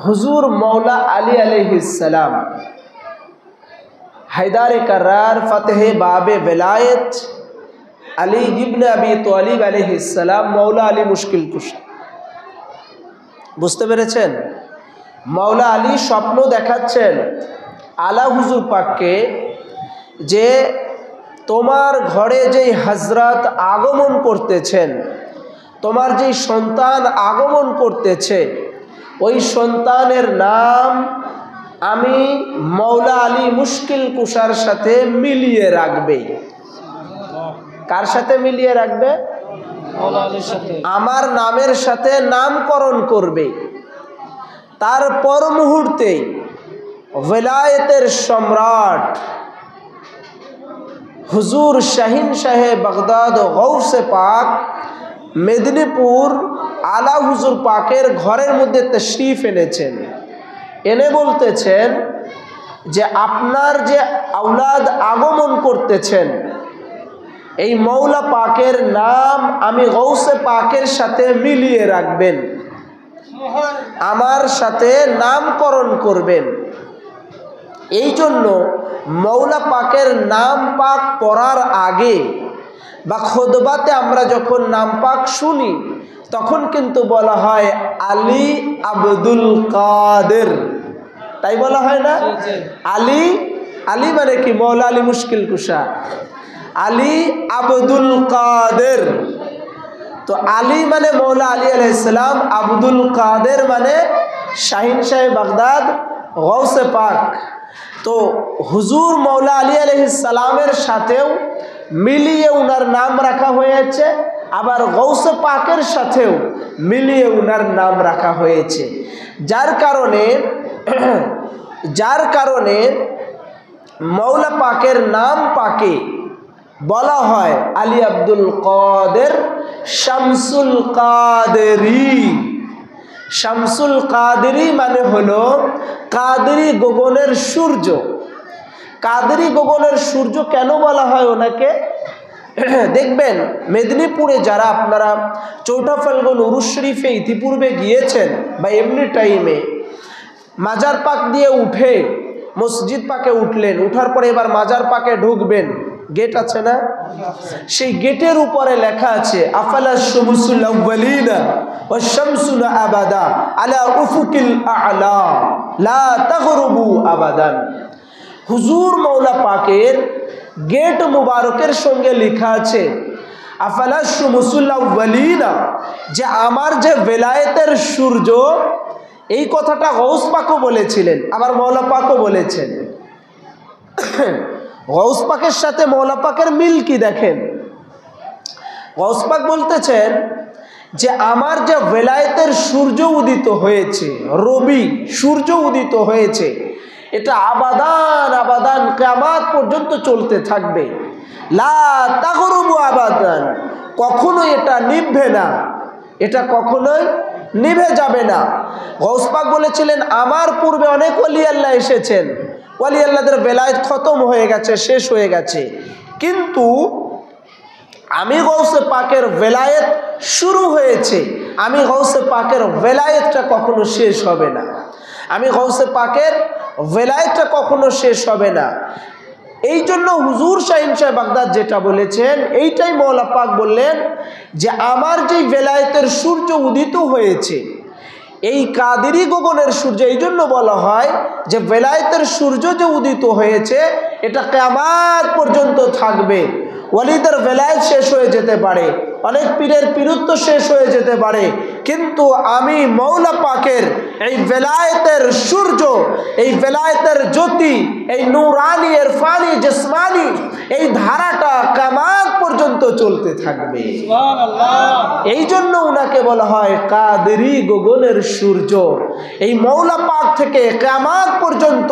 হুজুর মৌলা আলী আলাইহিসসালাম হায়দারে কার্রার ফতেহে বাবে বেলায়েত আলী ইবনে আবি তালিব আলাইহিসসালাম মৌলা আলী মুশকিল কুশা। বুঝতে পেরেছেন? মৌলা আলী স্বপ্ন দেখাচ্ছেন আলা হুজুর পাককে যে তোমার ঘরে যেই হযরত আগমন করতেছেন, তোমার যেই সন্তান আগমন করতেছে, ওই সন্তানের নাম আমি মৌলা আলী মুশকিল কুশার সাথে মিলিয়ে রাখবে। কার সাথে মিলিয়ে রাখবে? মৌলা আলীর সাথে। আমার নামের সাথে নামকরণ করবে। তারপর মুহূর্তে ওলায়েতের সম্রাট হুজুর শাহিন শাহে বাগদাদ গৌসে পাক মেদিনীপুর আলা হুজুর পাকের ঘরের মধ্যে তশরিফ এনেছেন। এনে বলতেছেন যে আপনার যে আওলাদ আগমন করতেছেন, এই মৌলা পাকের নাম আমি গৌসে পাকের সাথে মিলিয়ে রাখবেন, আমার সাথে নামকরণ করবেন। এই জন্য মৌলা পাকের নাম পাক পড়ার আগে বা খুতবাতে আমরা যখন নাম পাক শুনি তখন কিন্তু বলা হয় আলী আব্দুল কাদের, তাই বলা হয় না? আলী, আলী মানে কি? মৌলা আলী মুশকিল কুশা। আলী আব্দুল কাদের, তো আলী মানে মৌলা আলী আলাইহিস সালাম, আব্দুল কাদের মানে শাহিন শাহে বাগদাদ গৌসে পাক। তো হুজুর মৌলা আলী আলাইহিস সালামের সাথেও মিলিয়ে উনার নাম রাখা হয়েছে, আবার গৌসে পাকের সাথেও মিলিয়ে উনার নাম রাখা হয়েছে। যার কারণে মৌলা পাকের নাম পাকে বলা হয় আলী আব্দুল কাদের শামসুল কাদেরি। শামসুল কাদেরি মানে হলো কাদেরি গগনের সূর্য। কাদেরি গগনের সূর্য কেন বলা হয় ওনাকে? দেখবেন মেদিনীপুরে যারা আপনারা চৌঠা ফাল্গুন উরুস শরীফে ইতিপূর্বে গিয়েছেন বা এমনি টাইমে মাজার পাক দিয়ে উঠে মসজিদ পাকে উঠলেন, উঠার পরে এবার মাজার পাকে ঢুকবেন, গেট আছে না? সেই গেটের উপরে লেখা আছে আফালা শামসুল আউয়ালিনা ওয়াশ শামসুনা আবাদা আলা উফুকিল আ'লা লা তাগরুবু আবাদান। হুজুর মৌলা পাকের গেট মুবারকের সঙ্গে লেখা আছে আফালা শামসুল আউয়ালিনা, যে আমার যে বেলায়েতের সূর্য, এই কথাটা গৌস পাকও বলেছিলেন, আবার মৌলা পাকও বলেছেন। গৌস পাকের সাথে মৌলা পাকের মিল কি দেখেন। গৌস পাক বলতেছেন যে আমার যে বেলায়েতের সূর্য উদিত হয়েছে, রবি সূর্য উদিত হয়েছে, এটা আবাদান আবাদান কিয়ামত পর্যন্ত চলতে থাকবে। লা তাগরুবু আবাদান, কখনোই এটা নিভবে না, এটা কখনোই নিভে যাবে না। গৌস পাক বলেছিলেন আমার পূর্বে অনেক ওলি আল্লাহ এসেছেন, ওলি আল্লাহদের বেলায়েত খতম হয়ে গেছে, শেষ হয়ে গেছে, কিন্তু আমি গৌসে পাকের বেলায়েত শুরু হয়েছে, আমি গৌসে পাকের বেলায়েতটা কখনো শেষ হবে না, আমি গৌসে পাকের বেলায়েতটা কখনো শেষ হবে না। এই জন্য হুজুর শাহিন শাহ বাগদাদ যেটা বলেছেন এইটাই মৌলা পাক বললেন যে আমার যে বেলায়েতের সূর্য উদিত হয়েছে, এই কাদেরি গগনের সূর্য, এই জন্য বলা হয় যে বেলায়েতের সূর্য যে উদিত হয়েছে এটা কিয়ামত পর্যন্ত থাকবে। ওয়ালিদের বেলায়েত শেষ হয়ে যেতে পারে, অনেক পীরের পীরত্ব শেষ হয়ে যেতে পারে, কিন্তু আমি মৌলা পাকের এই বেলায়েতের সূর্য, এই বেলায়েতের জ্যোতি, এই নূরানি ইরফানি জিসমানি এই ধারাটা কিয়ামত পর্যন্ত চলতে থাকবে। সুবহানাল্লাহ। এই জন্য উনাকে বলা হয় কাদেরি গগনের সূর্য। এই মৌলা পাক থেকে কিয়ামত পর্যন্ত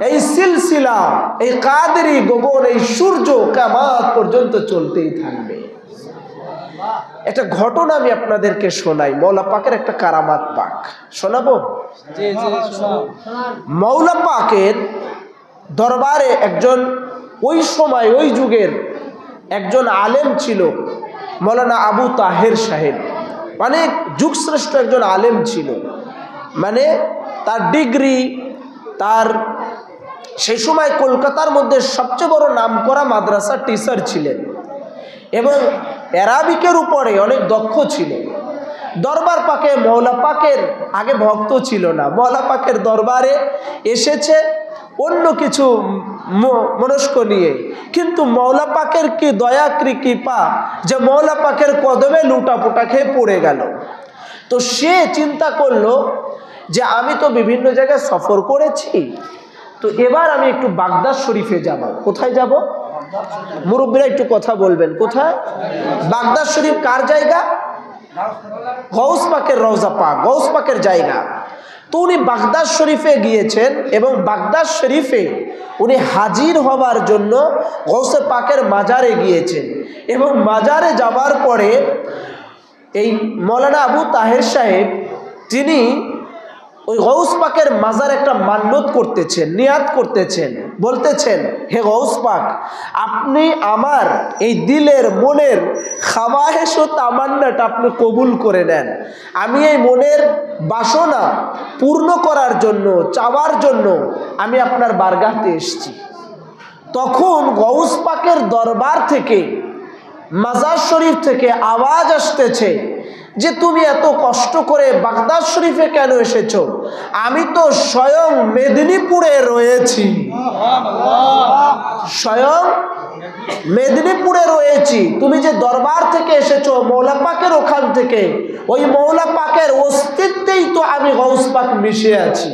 এই সিলসিলা, এই কাদেরি গগন, এই সূর্য কিয়ামত পর্যন্ত চলতেই থাকবে। একটা ঘটনা আমি আপনাদেরকে শোনাই, মৌলা পাকের একটা কারামাত পাক শোনাবো। মৌলা পাকের দরবারে একজন ওই সময় ওই যুগের একজন আলেম ছিল, মৌলানা আবু তাহের সাহেব, অনেক যুগশ্রেষ্ঠ একজন আলেম ছিল। মানে তার ডিগ্রি, তার সেই সময় কলকাতার মধ্যে সবচেয়ে বড় নামকরা মাদ্রাসার টিচার ছিলেন এবং অ্যারাবিকের উপরে অনেক দক্ষ ছিলেন। দরবার পাকে মৌলা পাকের আগে ভক্ত ছিল না, মৌলা পাকের দরবারে এসেছে অন্য কিছু মনস্ক নিয়ে, কিন্তু মৌলা পাকের কি দয়া কৃপা যে মৌলা পাকের কদমে লুটাপুটা খেয়ে পড়ে গেল। তো সে চিন্তা করলো যে আমি তো বিভিন্ন জায়গায় সফর করেছি, তো এবার আমি একটু বাগদাদ শরীফে যাব। কোথায় যাব? মুরব্বীরা একটু কথা বলবেন, কোথায়? বাগদাদ শরীফ কার জায়গা? গৌস পাকের রওজা পাক, গৌস পাকের জায়গা। তো উনি বাগদাদ শরীফে গিয়েছেন এবং বাগদাদ শরীফে উনি হাজির হবার জন্য গৌসে পাকের মাজারে গিয়েছেন এবং মাজারে যাবার পরে এই মৌলানা আবু তাহের সাহেব তিনি ওই গৌস পাকের মাজার একটা মান্যত করতেছেন, নিয়াত করতেছেন, বলতেছেন হে গৌস পাক, আপনি আমার এই দিলের মনের খাওয়াহেস ও তামান্নাটা আপনি কবুল করে নেন। আমি এই মনের বাসনা পূর্ণ করার জন্য, চাওয়ার জন্য আমি আপনার বারগাহতে এসেছি। তখন গৌস পাকের দরবার থেকে, মাজার শরীফ থেকে আওয়াজ আসতেছে যে তুমি এত কষ্ট করে বাগদাদ শরীফে কেন এসেছো? আমি তো স্বয়ং মেদিনীপুরে রয়েছি, স্বয়ং মেদিনীপুরে রয়েছি। তুমি যে দরবার থেকে এসেছো মৌলা পাকের ওখান থেকে, ওই মৌলা পাকের অস্তিত্বেই তো আমি গৌস পাক মিশে আছি।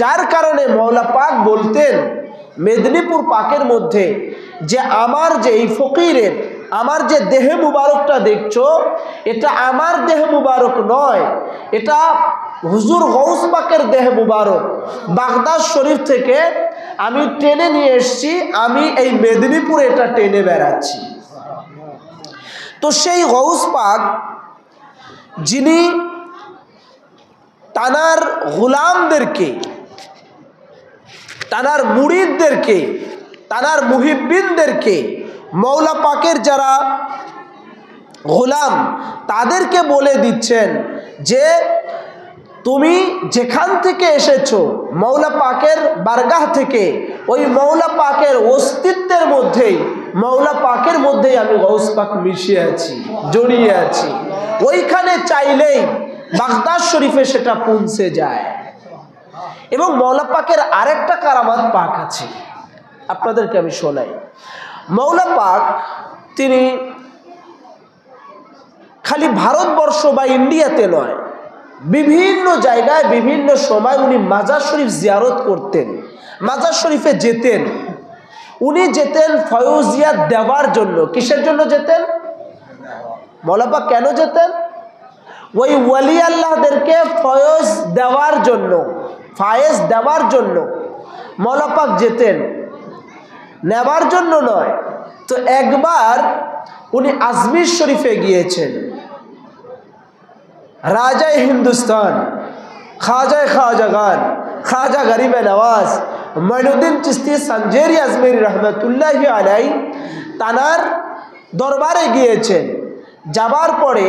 যার কারণে মৌলা পাক বলতেন মেদিনীপুর পাকের মধ্যে যে আমার যে এই ফকিরের, আমার যে দেহে মুবারকটা দেখছো, এটা আমার দেহ মুবারক নয়, এটা হুজুর গৌস পাকের দেহ মুবারক। বাগদাদ শরীফ থেকে আমি টেনে নিয়ে এসেছি, আমি এই মেদিনীপুরে এটা টেনে বেড়াচ্ছি। তো সেই গৌস পাক যিনি তানার গোলামদেরকে, তানার মুরিদদেরকে, তানার মুহিব্বিনদেরকে, মৌলা পাকের যারা গোলাম তাদেরকে বলে দিচ্ছেন যে তুমি যেখান থেকে এসেছো মৌলা পাকের বারগাহ থেকে, ওই মৌলা পাকের অস্তিত্বের মধ্যেই, মৌলা পাকের মধ্যেই আমি গৌস পাক মিশে আছি, জড়িয়ে আছি। ওইখানে চাইলেই বাগদাদ শরীফে সেটা পৌঁছে যায়। এবং মৌলা পাকের আরেকটা কারামাত পাক আছে, আপনাদেরকে আমি শোনাই। মৌলা পাক তিনি খালি ভারতবর্ষ বা ইন্ডিয়াতে নয়, বিভিন্ন জায়গায় বিভিন্ন সময় উনি মাজার শরীফ জিয়ারত করতেন, মাজার শরীফে যেতেন। উনি যেতেন ফয়জিয়াত দেওয়ার জন্য। কিসের জন্য যেতেন? মৌলা পাক কেন যেতেন? ওই ওয়ালি আল্লাহদেরকে ফয়জ দেওয়ার জন্য, ফায়েজ দেওয়ার জন্য মৌলা পাক যেতেন, নেবার জন্য নয়। তো একবার উনি আজমির শরীফে গিয়েছেন। রাজায় হিন্দুস্তান খাজায় খাজাগান, খাজা গরিবে নওয়াজ মঈনুদ্দিন চিশতি সানজেরি আজমেরি রহমতুল্লাহি আলাই তানার দরবারে গিয়েছেন। যাবার পরে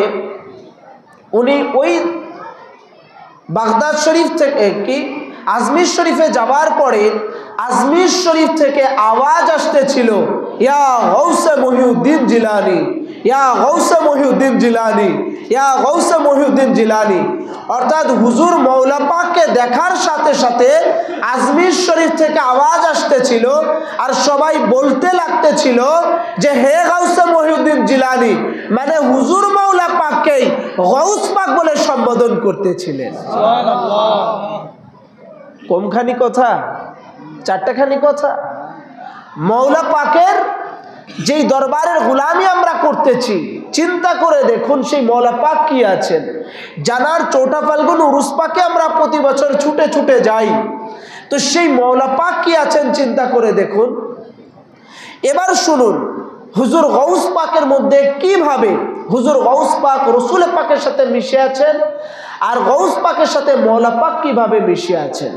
উনি ওই বাগদাদ শরীফ থেকে কি আজমির শরীফে যাবার পরে আজমির শরীফ থেকে আওয়াজ আসতেছিল, ইয়া গৌসে মহিউদ্দিন জিলানি, ইয়া গৌসে মহিউদ্দিন জিলানি, ইয়া গৌসে মহিউদ্দিন জিলানি। অর্থাৎ হুজুর মৌলা পাককে দেখার সাথে সাথে আজমির শরীফ থেকে আওয়াজ আসতেছিল আর সবাই বলতে লাগতেছিল যে হে গৌসে মহিউদ্দিন জিলানি, মানে হুজুর মৌলা পাককেই গৌস পাক বলে সম্বোধন করতেছিলেন। সুবহানাল্লাহ। কমখানি কথা, চারটাখানি কথা। মৌলা পাকের যেই দরবারের গোলামি আমরা করতেছি, চিন্তা করে দেখুন সেই মৌলা পাক কি আছেন। জানার চৌঠা ফাল্গুন উরুস পাকে আমরা প্রতি বছর ছুটে ছুটে যাই, তো সেই মৌলা পাক কি আছেন চিন্তা করে দেখুন। এবার শুনুন হুজুর গৌস পাকের মধ্যে কিভাবে হুজুর গৌস পাক রসুল পাকের সাথে মিশে আছেন আর গৌস পাকের সাথে মৌলা পাক কিভাবে মিশে আছেন।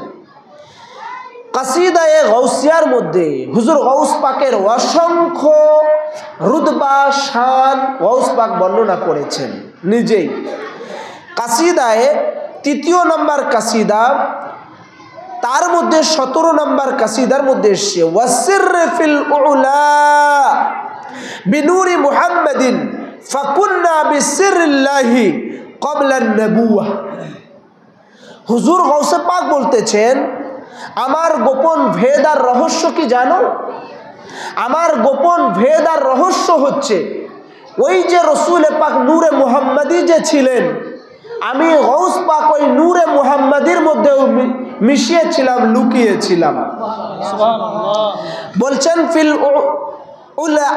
কাসিদায়ে গৌসিয়ার মধ্যে হুজুর গৌস পাকের অসংখ্য রুতবা শান গৌস পাক বর্ণনা করেছেন নিজেই। কাসিদায়ে তৃতীয় নম্বর কাসিদা, তার মধ্যে 17 নম্বর কাসিদার মধ্যে এসছে ওয়াসিররে ফিল উলা বিনুরি মুহাম্মাদিন ফাকুন্না বিসিরিল্লাহি ক্বাবলা আন-নবুওয়া। হুজুর গৌসে পাক বলতেছেন, আমার গোপন ভেদ আর রহস্য কি জানো? আমার গোপন ভেদ আর রহস্য হচ্ছে ওই যে রসুল পাক নূরে মুহাম্মাদি যে ছিলেন, আমি গৌস পাক ওই নূরে মুহাম্মাদির মধ্যেও মিশিয়েছিলাম, লুকিয়েছিলাম। বলছেন ফিল উলা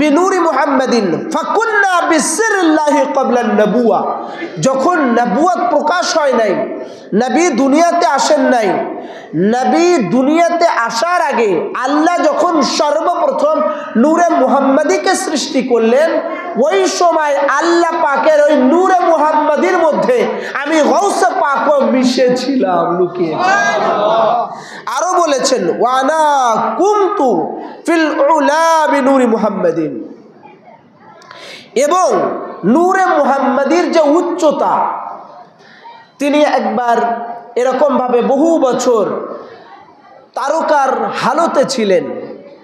বিনুরি মুহাম্মাদিন ফাকুন্না বিসিরিল্লাহি ক্বাবলা আন-নবুওয়া। যখন নবুয়ত প্রকাশ হয় নাই, নবী দুনিয়াতে আসেন নাই, নবী দুনিয়াতে আসার আগে আল্লাহ যখন সর্বপ্রথম নূরে মুহাম্মাদিকে সৃষ্টি করলেন, ওই সময় আল্লাহ পাকের ওই নূরে মুহাম্মাদির মধ্যে আমি গৌসে পাকও মিশেছিলাম, লুকিয়েছিলাম। আরো বলেছেন ওয়ানা কুনতু ফিল উলা বিনুরি মুহাম্মাদিন, এবং নূরে মুহাম্মাদির যে উচ্চতা, তিনি একবার এরকম ভাবে বহু বছর তারকার হালতে ছিলেন,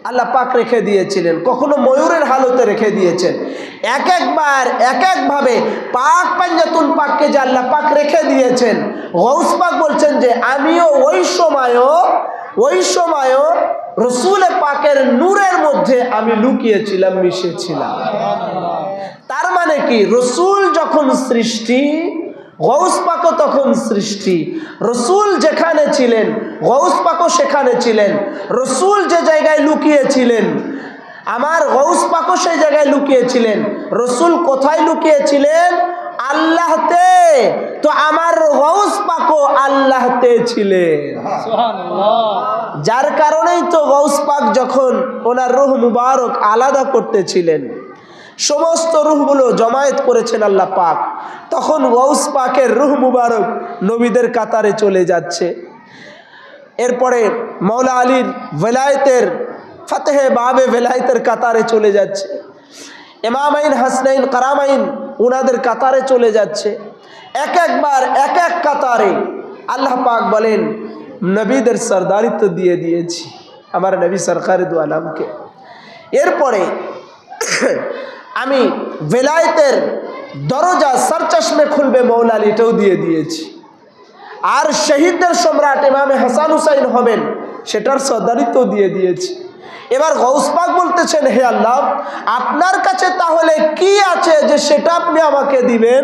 আল্লাহ পাক রেখে দিয়েছিলেন, কখনো ময়ূরের হালতে রেখে দিয়েছেন। এক একবার এক একভাবে পাক পাঞ্জাতুন পাককে যে আল্লাহ পাক রেখে দিয়েছেন, গৌস পাক বলছেন যে আমিও ওই সময়ও রসুল পাকের নূরের মধ্যে আমি লুকিয়েছিলাম, মিশেছিলাম। তার মানে কি, রসুল যখন সৃষ্টি, গৌস পাকও তখন সৃষ্টি। রসুল যেখানে ছিলেন, গৌস পাকও সেখানে ছিলেন। রসুল যে জায়গায় লুকিয়েছিলেন, আমার গৌস পাকও সেই জায়গায় লুকিয়েছিলেন। রসুল কোথায় লুকিয়েছিলেন? আল্লাহতে। তো আমার গৌস পাকও আল্লাহতে ছিলেন। যার কারণেই তো গৌস পাক যখন ওনার রূহ মুবারক আলাদা করতেছিলেন, সমস্ত রূহগুলো জমায়েত করেছেন আল্লাহ পাক, তখন গৌস পাকের রূহ মুবারক নবীদের কাতারে চলে যাচ্ছে। এরপরে মৌলা আলীর ভেলায়েতের ফতেহে বাবে ভেলায়েতের কাতারে চলে যাচ্ছে। ইমামাইন হাসনাইন কারামাইন ওনাদের কাতারে চলে যাচ্ছে। এক একবার এক এক কাতারে আল্লাহ পাক বলেন, নবীদের সরদারিত্ব দিয়ে দিয়েছি আমার নবী সরকারে দু আলমকে। এরপরে আমি ভেলায়েতের দরজা সরচশমে খুলবে মৌলা আলী, এটাও দিয়ে দিয়েছি। আর শহীদদের সম্রাট ইমামে হাসান হুসাইন হবেন, সেটার সরদারিত্ব দিয়ে দিয়েছি। এবার গৌস পাক বলতেছেন, হে আল্লাহ, আপনার কাছে তাহলে কি আছে যে সেটা আপনি আমাকে দিবেন?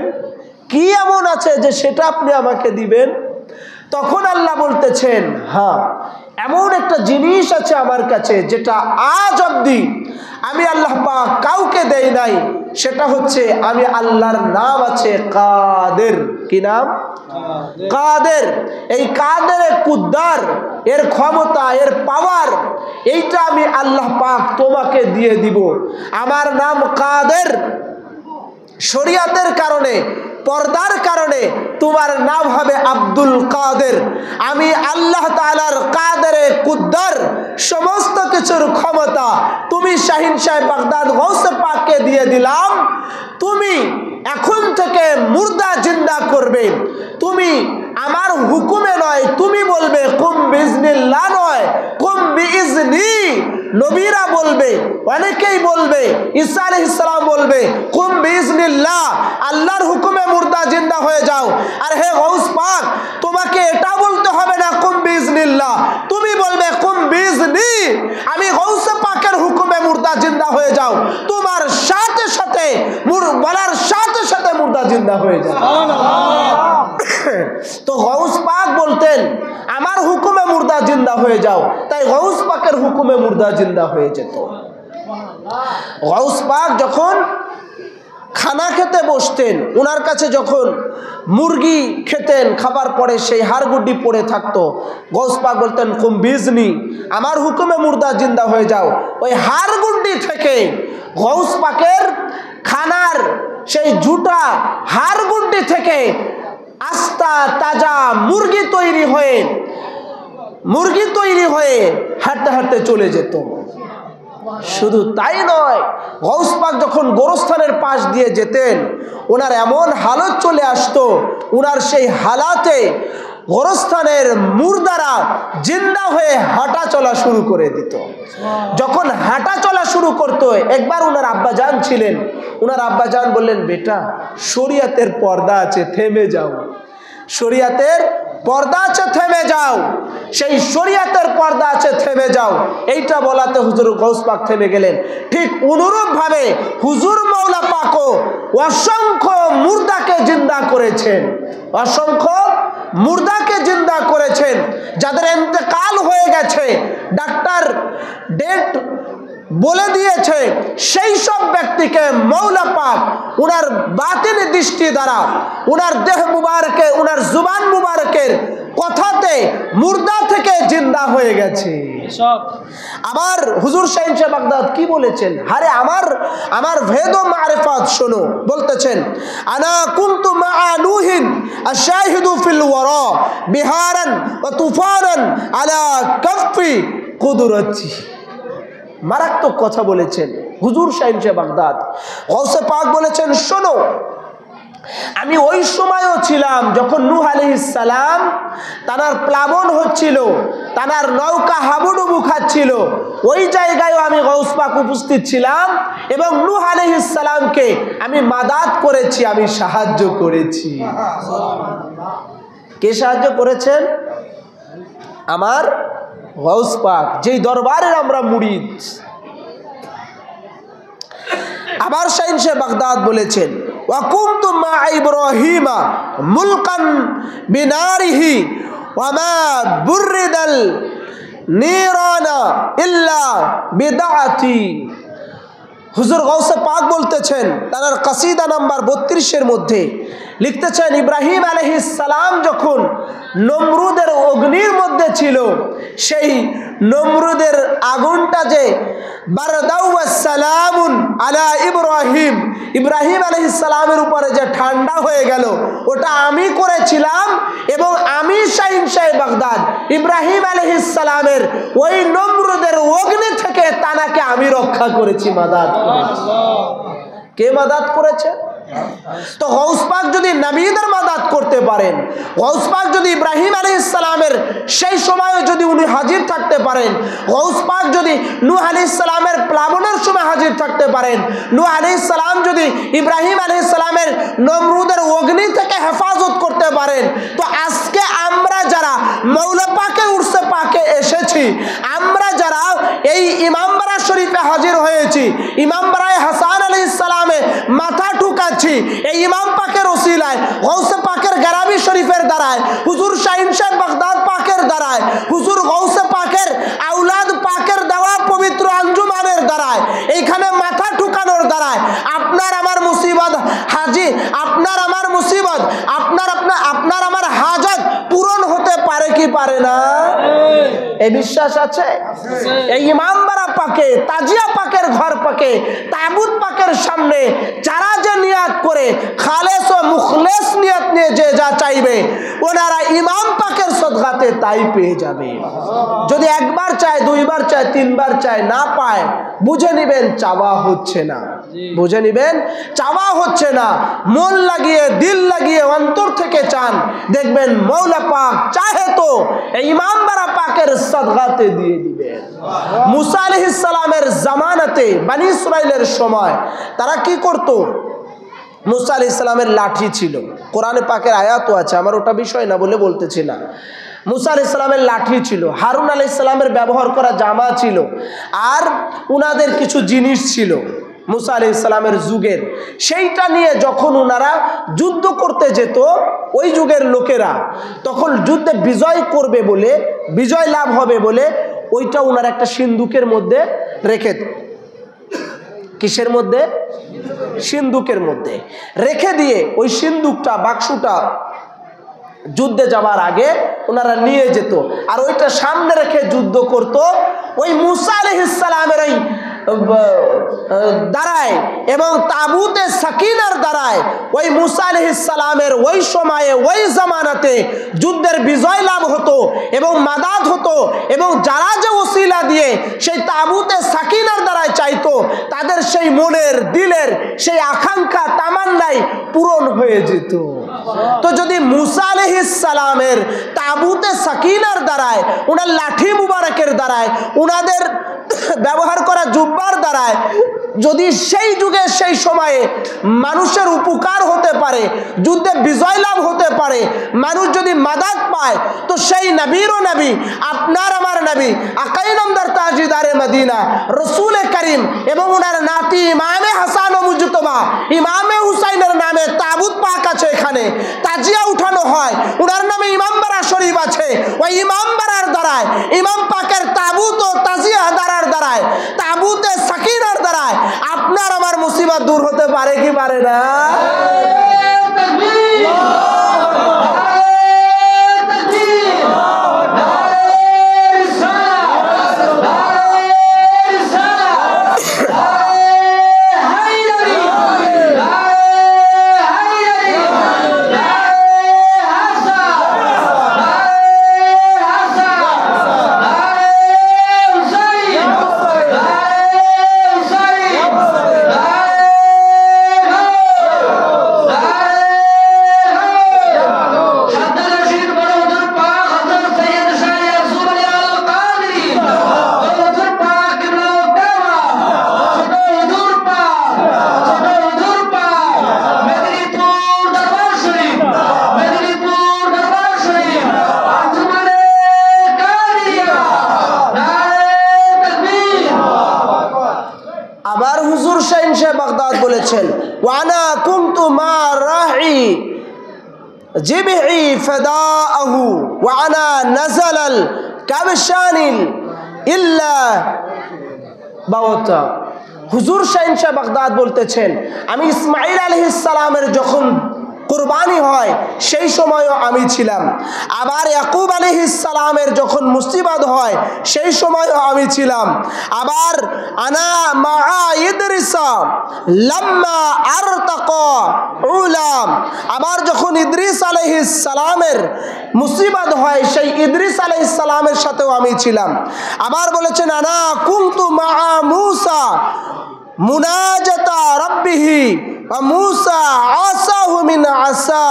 কি এমন আছে যে সেটা আপনি আমাকে দিবেন? তখন আল্লাহ বলতেছেন, হ্যাঁ, এমন একটা জিনিস আছে আমার কাছে যেটা আজ অবধি আমি আল্লাহ পাক কাউকে দেই নাই। সেটা হচ্ছে আমি আল্লাহর নাম আছে কাদের। কি নাম? কাদের। এই কাদের কুদ্দার, এর ক্ষমতা, এর পাওয়ার, এইটা আমি আল্লাহ পাক তোমাকে দিয়ে দিব। আমার নাম কাদের। শরিয়াতের কারণে, পর্দার কারণে তোমার নাম হবে আব্দুল কাদের। আমি আল্লাহ তাআলার কাদেরে কুদ্দার, সমস্ত কিছুর ক্ষমতা তুমি শাহিন সাহেব বাগদাদ গৌসে পাককে দিয়ে দিলাম। তুমি এখন থেকে মুর্দা জিন্দা করবে। তুমি আমার হুকুমে নয়, তুমি বলবে কুম বিইজনিল্লাহ নয়, কুম বিইজনি। নবীরা বলবে, অনেকেই বলবে, ঈসা আলাইহিস সালাম বলবে কুম বিইজনিল্লাহ, আল্লাহর হুকুমে মুর্দা জিন্দা হয়ে যাও। আর হে গৌস পাক, তোমাকে এটা বলতে হবে না কুম বিইজনিল্লাহ, তুমি বলবে কুম বিইজনি। আমি গৌসে পাকের হুকুমে মুর্দা জিন্দা হয়ে যাও, তোমার সাথে সাথে বলার সাথে সাথে মুর্দা জিন্দা হয়ে যাও। তো গৌস পাক বলতেন আমার হুকুমে মুর্দা জিন্দা হয়ে যাও, তাই গৌস পাকের হুকুমে মুর্দা জিন্দা হয়ে যেত। গৌস পাক যখন খানা খেতে বসতেন, ওনার কাছে যখন মুরগি খেতেন, খাবার পরে সেই হাড়গুড্ডি পড়ে থাকতো, গৌস পাক বলতেন কুম বিইজনি, আমার হুকুমে মুর্দা জিন্দা হয়ে যাও। ওই হাড়গুড্ডি থেকে গৌস পাকের খানার সেই জুটা হাড়গুড্ডি থেকে আস্তা তাজা মুরগি তৈরি হয়ে হাঁটতে হাঁটতে চলে যেত। শুধু তাই নয়, গৌস পাক যখন গোরস্থানের পাশ দিয়ে যেতেন, ওনার এমন হালত চলে আসতো, ওনার সেই হালাতে গোরস্থানের মুর্দারা জিন্দা হয়ে হাঁটা চলা শুরু করে দিত। যখন হাঁটা চলা শুরু করত, একবার ওনার আব্বাজান ছিলেন, ওনার আব্বাজান বললেন, বেটা শরিয়াতের পর্দা আছে, থেমে যাও, শরিয়াতের পর্দা আছে, থেমে যাও, সেই শরিয়াতের পর্দা আছে, থেমে যাও। এইটা বলাতে হুজুর গৌস পাক থেমে গেলেন। ঠিক অনুরূপ ভাবে হুজুর মাওলা পাকও অসংখ্য মুর্দাকে জিন্দা করেছেন, অসংখ্য মুর্দাকে জিন্দা করেছেন, যাদের ইন্তেকাল হয়ে গেছে, ডাক্তার ডেট বলে দিয়েছে, সেই সব ব্যক্তিকে মাওলা পাক উনার বাতিন দৃষ্টি দ্বারা, উনার দেহ মুবারকে, উনার জুবান মুবারকের কথাতে মুর্দা থেকে জিন্দা হয়ে গেছে। আবার হুজুর শাহিন শাহ বাগদাদ কি বলেছেন? আরে আমার ভেদ ও মারিফাত শোনো, বলতেছেন, আনা কুনতু মা নূহিন আশাহিদু ফিল ওয়ারা বিহারান ওয়া তুফানান আলা কাফি কুদরতি। মারাত্মক কথা বলেছেন হুজুর শাহিন শাহ বাগদাদ। গৌসে পাক বলেছেন, শোনো, আমি ওই সময়ও ছিলাম যখন নূহ আলাইহিস সালাম তানার প্লাবন হচ্ছিল, তানার নৌকা হাবুডুবু খাচ্ছিল, ওই জায়গায়ও আমি গৌস পাক উপস্থিত ছিলাম এবং নূহ আলাইহিস সালামকে আমি মাদাত করেছি, আমি সাহায্য করেছি। কে সাহায্য করেছেন? আমার গৌস পাক, যেই দরবারের আমরা মুরিদ। আবার শাহিন শাহ বাগদাদ বলেছেন, ওয়া কুনতু মা ইব্রাহিমা মুলকান বিনারিহি ওয়া মা বুররিদাল নিরানা ইল্লা বিদাআতি। হুজুর গৌসে পাক বলতেছেন, তার কাসিদা নাম্বার 32-এর মধ্যে লিখতেছেন, ইব্রাহিম আলাইহিস সালাম যখন নমরুদের অগ্নির মধ্যে ছিল, সেই নমরুদের আগুনটা যে বারদাউ ওয়াস সালামুন আলা ইব্রাহিম, ইব্রাহিম আলাইহিস সালামের উপরে যে ঠান্ডা হয়ে গেল, ওটা আমি করেছিলাম এবং আমি শাহিন শাহ বাগদাদ ইব্রাহিম আলাইহিস সালামের ওই নমরুদের অগ্নি থেকে তানাকে আমি রক্ষা করেছি, মাদাত করেছি। কে মাদাত করেছে? তো গৌস পাক যদি নবীদের মাদাত করতে পারেন, গৌস পাক যদি ইব্রাহিম আলাইহিস সালামের সেই সময়ে যদি উনি হাজির থাকতে পারেন, গৌস পাক যদি নূহ আলাইহিস সালামের প্লাবনের সময় হাজির থাকতে পারেন, নূহ আলাইহিস সালাম যদি ইব্রাহিম আলাইহিস সালামের নমরুদের অগ্নি থেকে হেফাজত করতে পারেন, তো আজকে আমরা যারা মাওলা পাকের উরসে পাকে এসেছি, আমরা যারা এই ইমামবাড়া শরীফে হাজির হয়েছি, ইমামবাড়ায় হাসান আলাইহিস সালামে মাথা ঠুকাচ্ছি, এই ইমাম পাকের ওসিলায়, গৌসে পাকের গারাবি শরীফের দ্বারায়, হুজুর শাহিন শাহ বাগদাদ পাকের দ্বারায়, হুজুর গৌসে পাকের আউলাদ পাকের দেওয়া পবিত্র আঞ্জুমানের দ্বারায়, এইখানে মাথা ঠুকানোর দ্বারায় আপনার আমার মুসিবত হাজি, আপনার আমার মুসিবত, আপনার আমার হাজত পূরণ হতে পারে কি পারে না? এই বিশ্বাস আছে? এই ইমামবাড়া পাকে, তাজিয়া পাকের ঘর পাকে, তাবুত পাকের সামনে যারা যে নিয়াত করে খালেস ও মুখলেস নিয়াত নিয়ে যে যা চাইবে, ওনারা ইমাম পাকের সদকাতে তাই পেয়ে যাবে। যদি একবার চায়, দুইবার চায়, তিনবার চায়, না পায়, বুঝে নিবেন চাওয়া হচ্ছে না, বুঝে নিবেন চাওয়া হচ্ছে না। মন লাগিয়ে, দিল লাগিয়ে, অন্তর থেকে চান, দেখবেন মাওলা পাক চাহে তো এই ইমামবাড়া পাকের সদকাতে দিয়ে দিবেন। মুসা আলাইহিস সালামের জামানাতে বনি ইসরাইলের সময় তারা কি করত? মুসা আলাইহিস সালামের লাঠি ছিল, কোরআনে পাকের আয়াতও আছে, আমার ওটা বিষয় না বলে বলতেছি না। মুসা আলাইহিস সালামের লাঠি ছিল, হারুন আলাইহিস সালামের ব্যবহার করা জামা ছিল, আর উনাদের কিছু জিনিস ছিল মুসা আলাইহিস সালামের যুগের। সেইটা নিয়ে যখন ওনারা যুদ্ধ করতে যেত, ওই যুগের লোকেরা তখন যুদ্ধে বিজয় করবে বলে, বিজয় লাভ হবে বলে, ওইটা ওনার একটা সিন্দুকের মধ্যে রেখে, কিসের মধ্যে? সিন্দুকের মধ্যে রেখে দিয়ে ওই সিন্দুকটা, বাক্সটা যুদ্ধে যাওয়ার আগে ওনারা নিয়ে যেত, আর ওইটা সামনে রেখে যুদ্ধ করত। ওই মুসা আলাইহিস সালামের ওই দাঁড়ায় এবং তাবুতে সাকিনার দাঁড়ায় ওই মুসা আলাইহিস সালামের ওই সময়ে ওই জামানাতে যুদ্ধের বিজয় লাভ হতো এবং মাদাদ হতো এবং যারা যে ওসিলা দিয়ে সেই তাবুতে সাকিনার দ্বারায় চাইতো তাদের সেই মনের দিলের সেই আকাঙ্ক্ষা তামান্নাই পূরণ হয়ে যেত। তো যদি মুসা আলাইহিস সালামের তাবুতে সাকিনার দ্বারায়, ওনার লাঠি মুবারকের দ্বারায়, ওনাদের ব্যবহার করা জুব্বার দ্বারায় যদি সেই যুগে সেই সময়ে মানুষের উপকার হতে পারে, যুদ্ধে বিজয় লাভ হতে পারে, মানুষ যদি মাদাদ পায়, তো সেই নবীরও নবী, আপনার আমার নবী আকাই নামদার তাজদারে মদিনা রসুল করিম এবং ওনার নাতি ইমামে হাসান ও মুজতবা ইমামে হুসাইনের নামে তাবুত পাক আছে, এখানে তাজিয়া উঠানো হয়, ওনার নামে ইমাম বাড়া শরীফ আছে। ওই ইমাম বাড়ার দ্বারায়, ইমাম পাকের তাবুত ও তাজিয়া দ্বারার দ্বারায়, তাবুতে সাকিনার দ্বারায় আপনার আমার মুসিবত দূর হতে পারে কি পারে না? আবার হুজুর শাহিন শাহ বাগদাদ বলেছেন, ওয়ানা কুনতু মা রাহি জিবহি ফাদাহু ওয়ানা নাযালাল কাবশানিল ইল্লা বাওতা। হুজুর শাহিন শাহ বাগদাদ বলতেছেন, আমি ইসমাঈল আলাইহিস সালামের যখন কুরবানি হয় সেই সময়ও আমি ছিলাম, আবার ইয়াকুব আলাইহিস সালামের যখন মুসিবত হয় সেই সময়ও আমি ছিলাম, আবার আনা মা ইদ্রিসা লাম্মা আরতাকা উলাম, আবার যখন ইদ্রিস আলাইহিস সালামের মুসিবত হয় সেই ইদ্রিস আলাইহিস সালামের সাথেও আমি ছিলাম। আবার বলেছেন, আনা কুনতু মা মুসা মুনাজাতা রাব্বিহি ওয়া মুসা আসাহু মিন আসা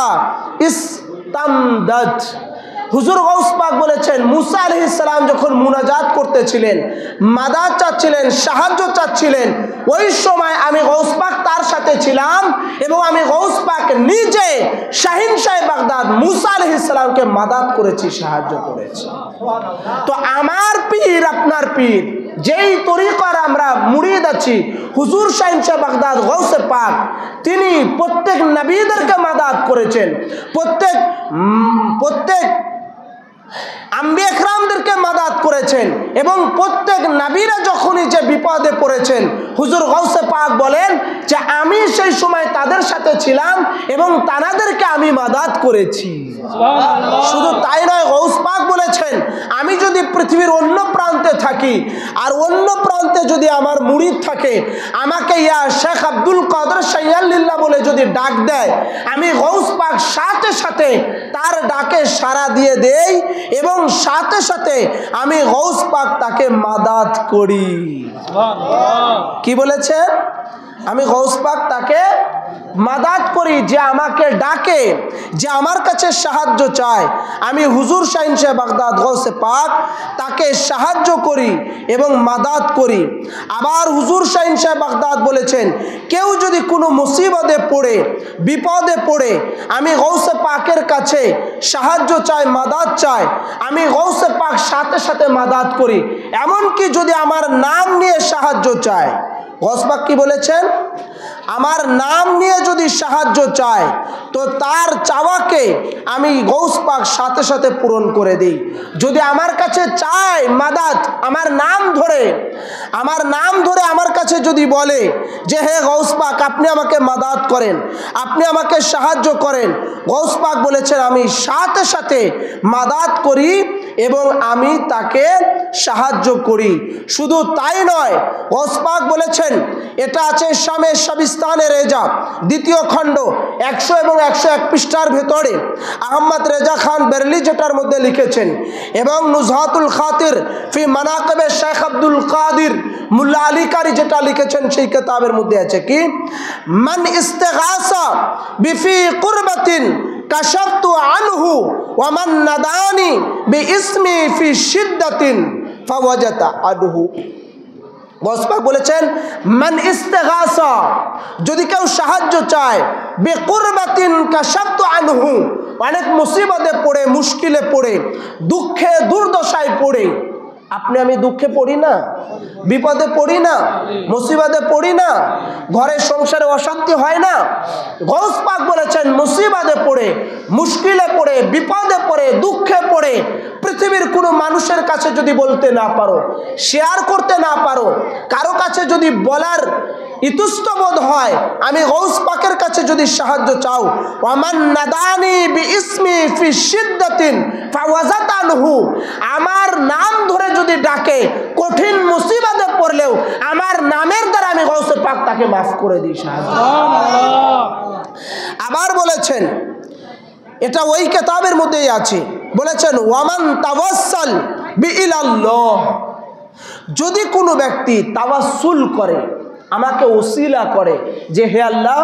ইস্তামদাদ। হুজুর গাউস পাক বলেছেন, মুসা আলাইহিস সালাম যখন মুনাজাত করতেছিলেন, মাদাদ চাচ্ছিলেন, সাহায্য চাচ্ছিলেন, ওই সময় আমি গাউস পাক তার সাথে ছিলাম এবং আমি গাউস পাক নিজে শাহিন শাহ বাগদাদ মুসা আলাইহিস সালামকে মাদাদ করেছি, সাহায্য করেছি। তো আমার পীর, আপনার পীর, যেই তরিকার আমরা মুরিদ আছি, হুজুর শাহিন শাহ বাগদাদ গাউসে পাক, তিনি প্রত্যেক নবীদেরকে মাদাদ করেছেন, প্রত্যেক আম্বিয়া ইকরামদেরকে মাদাদ করেছেন এবং প্রত্যেক নবীরা যখনই যে বিপদে পড়েছেন, হুজুর গাউসে পাক বলেন যে আমি সেই সময় তাদের সাথে ছিলাম এবং তাদেরকে আমি মাদাদ করেছি। শুধু তাই নয়, গাউস পাক বলেছেন, আমি যদি পৃথিবীর অন্য প্রান্তে থাকি আর অন্য প্রান্তে যদি আমার মুরিদ থাকে, আমাকে ইয়া শেখ আব্দুল কাদের শাইয়াল্লিল্লাহ বলে যদি ডাক দেয়, আমি গাউস পাক সাথে সাথে তার ডাকে সাড়া দিয়ে দেই এবং সাথে সাথে আমি গাউস পাক তাকে মাদাদ করি। কি বলেছেন? আমি গাউস পাক তাকে মাদাদ করি, যে আমাকে ডাকে, যে আমার কাছে সাহায্য চায়, আমি হুজুর শাহিন শাহ বাগদাদ গাউসে পাক তাকে সাহায্য করি এবং মাদাদ করি। আবার হুজুর শাহিন শাহ বাগদাদ বলেছেন, কেউ যদি কোনো মুসিবতে পড়ে, বিপদে পড়ে, আমি গাউসে পাকের কাছে সাহায্য চাই, মাদাদ চাই, আমি গাউসে পাক সাথে সাথে মাদাদ করি। এমনকি যদি আমার নাম নিয়ে সাহায্য চায়, গাউস পাক কি বলেছেন? আমার নাম নিয়ে যদি সাহায্য চায় তো তার চাওয়াকে আমি গাউস পাক সাথে সাথে পূরণ করে দিই। যদি আমার কাছে চায় মাদাদ, আমার নাম ধরে আমার কাছে যদি বলে যে হে গাউস পাক আপনি আমাকে মাদাদ করেন, আপনি আমাকে সাহায্য করেন, গাউস পাক বলেছেন আমি সাথে সাথে মাদাদ করি এবং আমি তাকে সাহায্য করি। শুধু তাই নয়, গৌস পাক বলেছেন, এটা আছে শামে শাবিস্তানে রেজা 2য় খণ্ড 100 এবং 101 পৃষ্ঠার ভেতরে আহমদ রেজা খান বেরলি যেটার মধ্যে লিখেছেন, এবং নুজহাতুল খাতির ফি মানাকিবে শেখ আব্দুল কাদির মুল্লা আলী কারি যেটা লিখেছেন সেই কিতাবের মধ্যে আছে কি, মান ইস্তিগাসা বিফি কুরবাতিন কাশাফতু আনহু ওয়া মান নাদানি বিইসমি ফি শিদ্দাতিন ফাওয়াজাতা আনহু। গৌস পাক বলেছেন, মান ইস্তিগাসা, যদি কেউ সাহায্য চায়, বিকুরবাতিন কাশাফতু আনহু, অনেক মুসিবতে পড়ে, মুশকিলে পড়ে, দুঃখে দুর্দশায় পড়ে, আপনি আমি দুঃখে পড়ি না, বিপদে পড়ি না, মুসিবতে পড়ি না, ঘরের সংসারে অশান্তি হয় না। গৌস পাক বলেছেন, মুসিবতে পড়ে, মুশকিলে পড়ে, বিপদে পড়ে, দুঃখে পড়ে, পৃথিবীর কোনো মানুষের কাছে যদি বলতে না পারো, শেয়ার করতে না পারো, কারো কাছে যদি বলার ইতস্তবোধ হয়, আমি গৌস পাকের কাছে যদি সাহায্য চাও, ওয়ামান নাদানি বিইসমি ফি শিদ্দাতিন ফাওয়াজাতানহু, আমার নাম ধরে যদি ডাকে, কঠিন মুসিবতে পড়লেও আমার নামের দ্বারা আমি গৌস পাক তাকে মাফ করে দিই, সাহায্য। আবার বলেছেন, এটা ওই কিতাবের মধ্যেই আছে, বলেছেন ওয়ামান তাওয়াসসাল বিইলাল্লাহ, যদি কোনো ব্যক্তি তাওয়াসসুল করে, আমাকে ওসিলা করে যে হে আল্লাহ,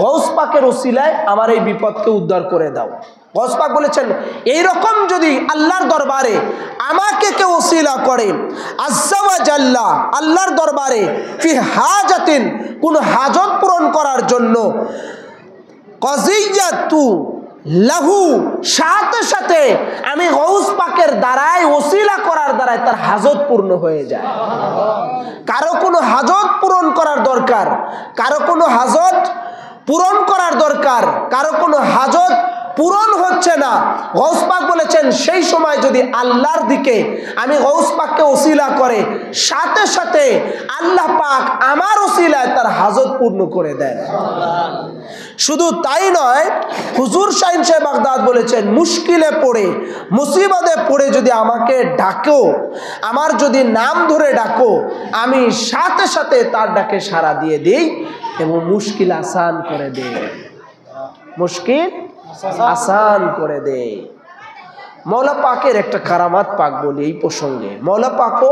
গৌস পাকের ওসিলায় আমার এই বিপদকে উদ্ধার করে দাও। গৌস পাক বলেছেন, এইরকম যদি আল্লাহর দরবারে আমাকে কেউ ওসিলা করে, আজ্জা ওয়া জাল্লা, আল্লাহর দরবারে ফি হাজাতিন, কোন হাজত পূরণ করার জন্য, কাজিয়াতু লাহু, সাথে সাথে আমি গৌস পাকের দ্বারাই, ওসিলা করার দ্বারাই তার হাজত পূর্ণ হয়ে যায়। কারো কোনো হাজত পূরণ করার দরকার, কারো কোনো হাজত পূরণ করার দরকার, কারো কোনো হাজত পূরণ হচ্ছে না, গৌস পাক বলেছেন সেই সময় যদি আল্লাহর দিকে আমি গৌস পাককে ওসিলা করে, সাথে সাথে আল্লাহ পাক আমার ওসিলায় তার হাজত পূর্ণ করে দেন। শুধু তাই নয়, হুজুর শাহিন সাহেব বাগদাদ বলেছেন, মুশকিলে পড়ে, মুসিবতে পড়ে যদি আমাকে ডাকো, আমার যদি নাম ধরে ডাকো, আমি সাথে সাথে তার ডাকে সাড়া দিয়ে দিই এবং মুশকিল আসান করে দেই, মুশকিল আসান করে দেই। মৌলা পাকের একটা কারামাত পাক বলি এই প্রসঙ্গে, মৌলা পাকও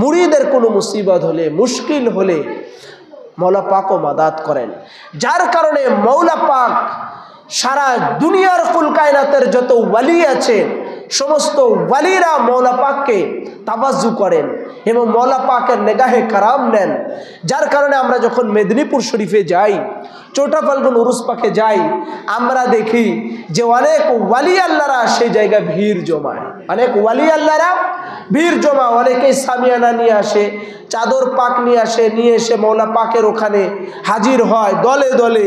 মুরিদের কোনো মুসিবত হলে, মুশকিল হলে মৌলা পাকও মাদাত করেন, যার কারণে মৌলা পাক সারা দুনিয়ার কুল কায়নাতের যত ওয়ালি আছে, সমস্ত ওয়ালিরা মৌলা পাককে তাওয়াজ্জু করেন এবং মৌলা পাকের নেগাহে কারাম নেন। যার কারণে আমরা যখন মেদিনীপুর শরীফে যাই, চৌঠা ফাল্গুন উরুস পাকে যাই, আমরা দেখি যে অনেক ওয়ালি আল্লাহরা সেই জায়গায় ভিড় জমায়, অনেক ওয়ালি আল্লাহরা ভিড় জমা, অনেকেই সামিয়ানা নিয়ে আসে, চাদর পাক নিয়ে আসে, নিয়ে এসে মৌলা পাকের ওখানে হাজির হয় দলে দলে।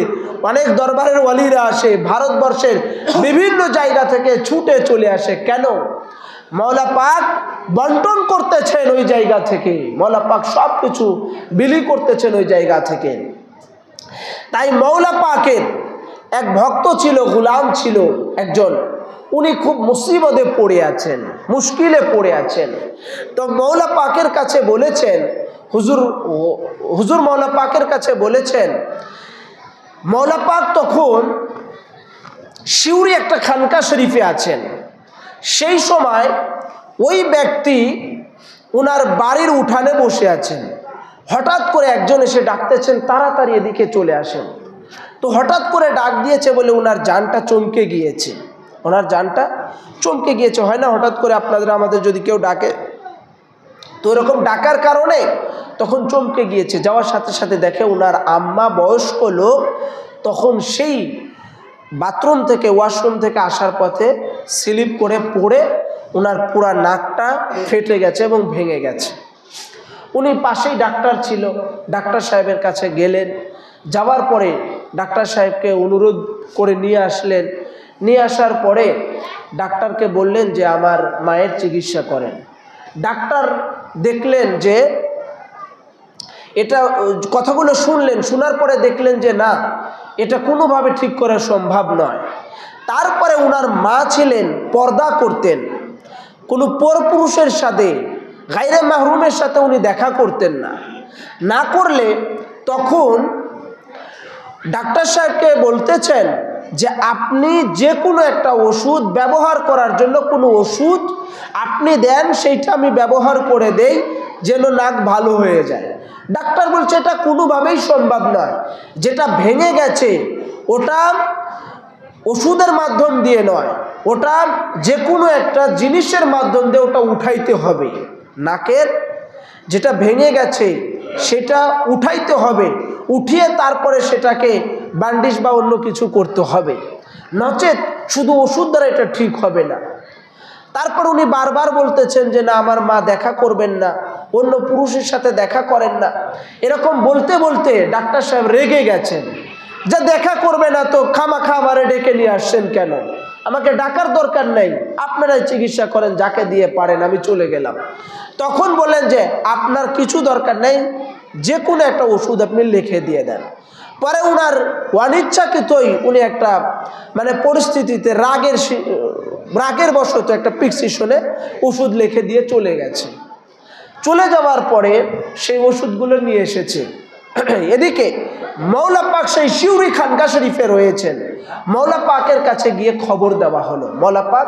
অনেক দরবারের ওয়ালিরা আসে, ভারতবর্ষের বিভিন্ন জায়গা থেকে ছুটে চলে আসে। কেন? মৌলা পাক বন্টন করতেছেন ওই জায়গা থেকে, মৌলা পাক সব কিছু বিলি করতেছেন ওই জায়গা থেকে। তাই মৌলা পাকের এক ভক্ত ছিল, গোলাম ছিল একজন, উনি খুব মুসিবতে পড়ে আছেন, মুশকিলে পড়ে আছেন। তো মৌলা পাকের কাছে বলেছেন, হুজুর মৌলা পাকের কাছে বলেছেন, মৌলা পাক তখন শিউরি একটা খানকা শরীফে আছেন। সেই সময় ওই ব্যক্তি ওনার বাড়ির উঠানে বসে আছেন। হঠাৎ করে একজন এসে ডাকতেছেন, তাড়াতাড়ি এদিকে চলে আসেন। তো হঠাৎ করে ডাক দিয়েছে বলে ওনার জানটা চমকে গিয়েছে, ওনার জানটা চমকে গিয়েছে। হয় না হঠাৎ করে আপনাদের আমাদের যদি কেউ ডাকে, তো এরকম ডাকার কারণে তখন চমকে গিয়েছে। যাওয়ার সাথে সাথে দেখে ওনার আম্মা, বয়স্ক লোক, তখন সেই বাথরুম থেকে, ওয়াশরুম থেকে আসার পথে স্লিপ করে পড়ে ওনার পুরা নাকটা ফেটে গেছে এবং ভেঙে গেছে। উনি পাশেই ডাক্তার ছিল, ডাক্তার সাহেবের কাছে গেলেন। যাওয়ার পরে ডাক্তার সাহেবকে অনুরোধ করে নিয়ে আসলেন। নিয়ে আসার পরে ডাক্তারকে বললেন যে আমার মায়ের চিকিৎসা করেন। ডাক্তার দেখলেন যে এটা, কথাগুলো শুনলেন, শোনার পরে দেখলেন যে না, এটা কোনোভাবে ঠিক করা সম্ভব নয়। তারপরে ওনার মা ছিলেন, পর্দা করতেন। কোনো পরপুরুষের সাথে, গায়রে মাহরুমের সাথে উনি দেখা করতেন না। না করলে তখন ডাক্তার সাহেবকে বলতেছেন যে আপনি যে কোনো একটা ওষুধ ব্যবহার করার জন্য কোনো ওষুধ আপনি দেন, সেইটা আমি ব্যবহার করে দেই যেন নাক ভালো হয়ে যায়। ডাক্তার বলছে এটা কোনোভাবেই সম্ভব নয়, যেটা ভেঙে গেছে ওটা ওষুধের মাধ্যম দিয়ে নয়, ওটা যে কোনো একটা জিনিসের মাধ্যম দিয়ে ওটা উঠাইতে হবে। নাকের যেটা ভেঙে গেছে সেটা উঠাইতে হবে, উঠিয়ে তারপরে সেটাকে ব্যান্ডেজ বা অন্য কিছু করতে হবে, নচেত শুধু ওষুধ দ্বারা এটা ঠিক হবে না। তারপর উনি বারবার বলতেছেন যে না, আমার মা দেখা করবেন না, অন্য পুরুষের সাথে দেখা করেন না। এরকম বলতে বলতে ডাক্তার সাহেব রেগে গেছেন যে দেখা করবে না তো খামাখা আমারে ডেকে নিয়ে আসছেন কেন, আমাকে ডাকার দরকার নেই, আপনারাই চিকিৎসা করেন যাকে দিয়ে পারেন, আমি চলে গেলাম। তখন বলেন যে আপনার কিছু দরকার নেই, যে কোনো একটা ওষুধ আপনি লিখে দিয়ে দেন। পরে উনার অনিচ্ছাকৃতই উনি একটা পরিস্থিতিতে রাগের বশত একটা প্রেসক্রিপশনে ওষুধ লিখে দিয়ে চলে গেছে। চলে যাওয়ার পরে সেই ওষুধগুলো নিয়ে এসেছে। এদিকে মৌলা পাক সেই শিউরি খানকা শরীফে রয়েছেন। মৌলা পাকের কাছে গিয়ে খবর দেওয়া হলো, মৌলা পাক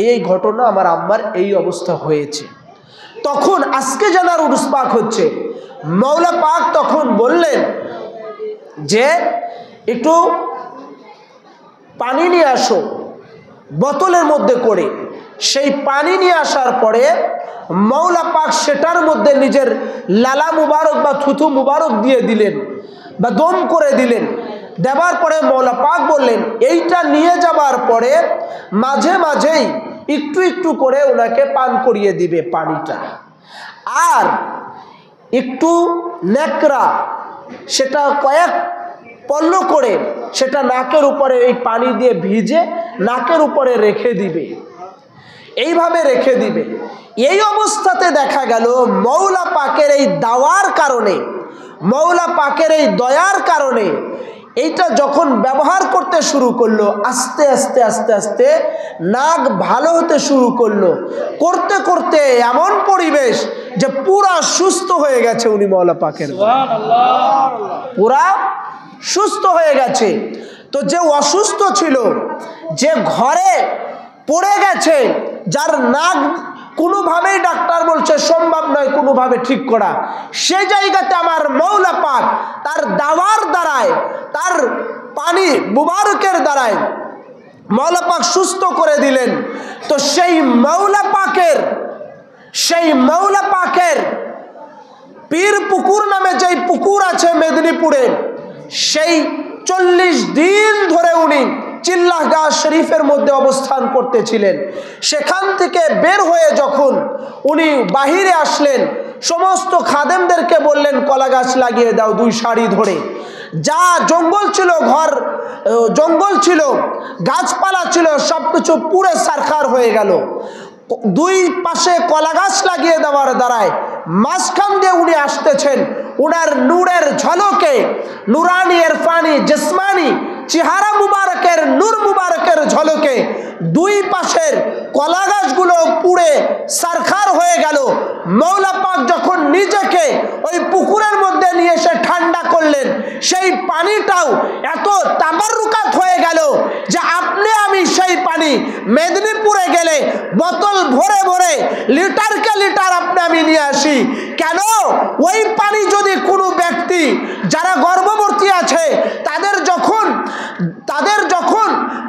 এই ঘটনা, আমার আম্মার এই অবস্থা হয়েছে। তখন আজকে জানার উরুস পাক হচ্ছে, মৌলা পাক তখন বললেন যে একটু পানি নিয়ে আসো বোতলের মধ্যে করে। সেই পানি নিয়ে আসার পরে মৌলা পাক সেটার মধ্যে নিজের লালা মুবারক বা থুথু মুবারক দিয়ে দিলেন বা দম করে দিলেন। দেওয়ার পরে মৌলা পাক বললেন এইটা নিয়ে যাবার পরে মাঝে মাঝেই একটু একটু করে ওনাকে পান করিয়ে দিবে পানিটা। আর একটু নেকড়া সেটা কয়েক পল্ল করে সেটা নাকের উপরে এই পানি দিয়ে ভিজে নাকের উপরে রেখে দিবে, এইভাবে রেখে দিবে। এই অবস্থাতে দেখা গেল মৌলা পাকের এই দাওয়ার কারণে, মৌলা পাকের এই দয়ার কারণে এইটা যখন ব্যবহার করতে শুরু করলো, আস্তে আস্তে আস্তে আস্তে নাক ভালো হতে শুরু করলো। করতে করতে এমন পরিবেশ যে পুরা সুস্থ হয়ে গেছে উনি মৌলা পাকের, পুরা সুস্থ হয়ে গেছে। তো যে অসুস্থ ছিল, যে ঘরে পড়ে গেছে, যার নাক কোনোভাবেই ডাক্তার বলছে সম্ভব নয় কোনোভাবে ঠিক করা, সেই জায়গাতে আমার মৌলা পাক তার দাওয়ার দ্বারায়, তার পানি মুবারকের দ্বারায় মৌলা পাক সুস্থ করে দিলেন। তো সেই মৌলা পাকের পীর পুকুর নামে যেই পুকুর আছে মেদিনীপুরে, সেই 40 দিন ধরে উনি চিল্লাহগাহ শরীফের মধ্যে অবস্থান করতেছিলেন। সেখান থেকে বের হয়ে যখন উনি বাহিরে আসলেন, সমস্ত খাদেমদেরকে বললেন কলা গাছ লাগিয়ে দাও 2 সারি ধরে। যা জঙ্গল ছিল, জঙ্গল ছিল, গাছপালা ছিল, সবকিছু পুরো সারখার হয়ে গেল। 2 পাশে কলা গাছ লাগিয়ে দেওয়ার দ্বারায় মাঝখান দিয়ে উনি আসতেছেন। উনার নূরের ঝলকে, নুরানি ইরফানি জিসমানি চেহারা মুবারকের, নূর মুবারকের ঝলকে 2 পাশের কলা গাছগুলো পুড়ে সারখার হয়ে গেল। মৌলা পাক যখন নিজেকে ওই পুকুরের মধ্যে নিয়ে এসে ঠান্ডা করলেন, সেই পানিটাও এত তাবাররুকাত হয়ে গেল যে আপনি আমি সেই পানি মেদিনীপুরে গেলে বোতল ভরে ভরে লিটারকে লিটার আপনি আমি নিয়ে আসি। কেন? ওই পানি যদি কোনো ব্যক্তি যারা গর্ভবতী আছে তাদের যখন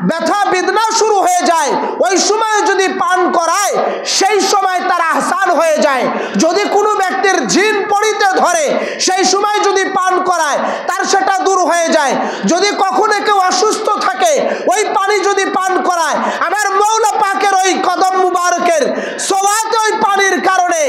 ব্যথা বেদনা শুরু হয়ে যায়, ওই সময় যদি পান করায় সেই সময় তার আহসান হয়ে যায়। যদি কোনো ব্যক্তির জিন পড়িতে ধরে সেই সময় যদি পান করায় তার সেটা দূর হয়ে যায়। যদি কখনো কেউ অসুস্থ থাকে ওই পানি যদি পান করায়, আমার মৌলা পাকের ওই কদম মুবারকের সোয়াতে ওই পানির কারণে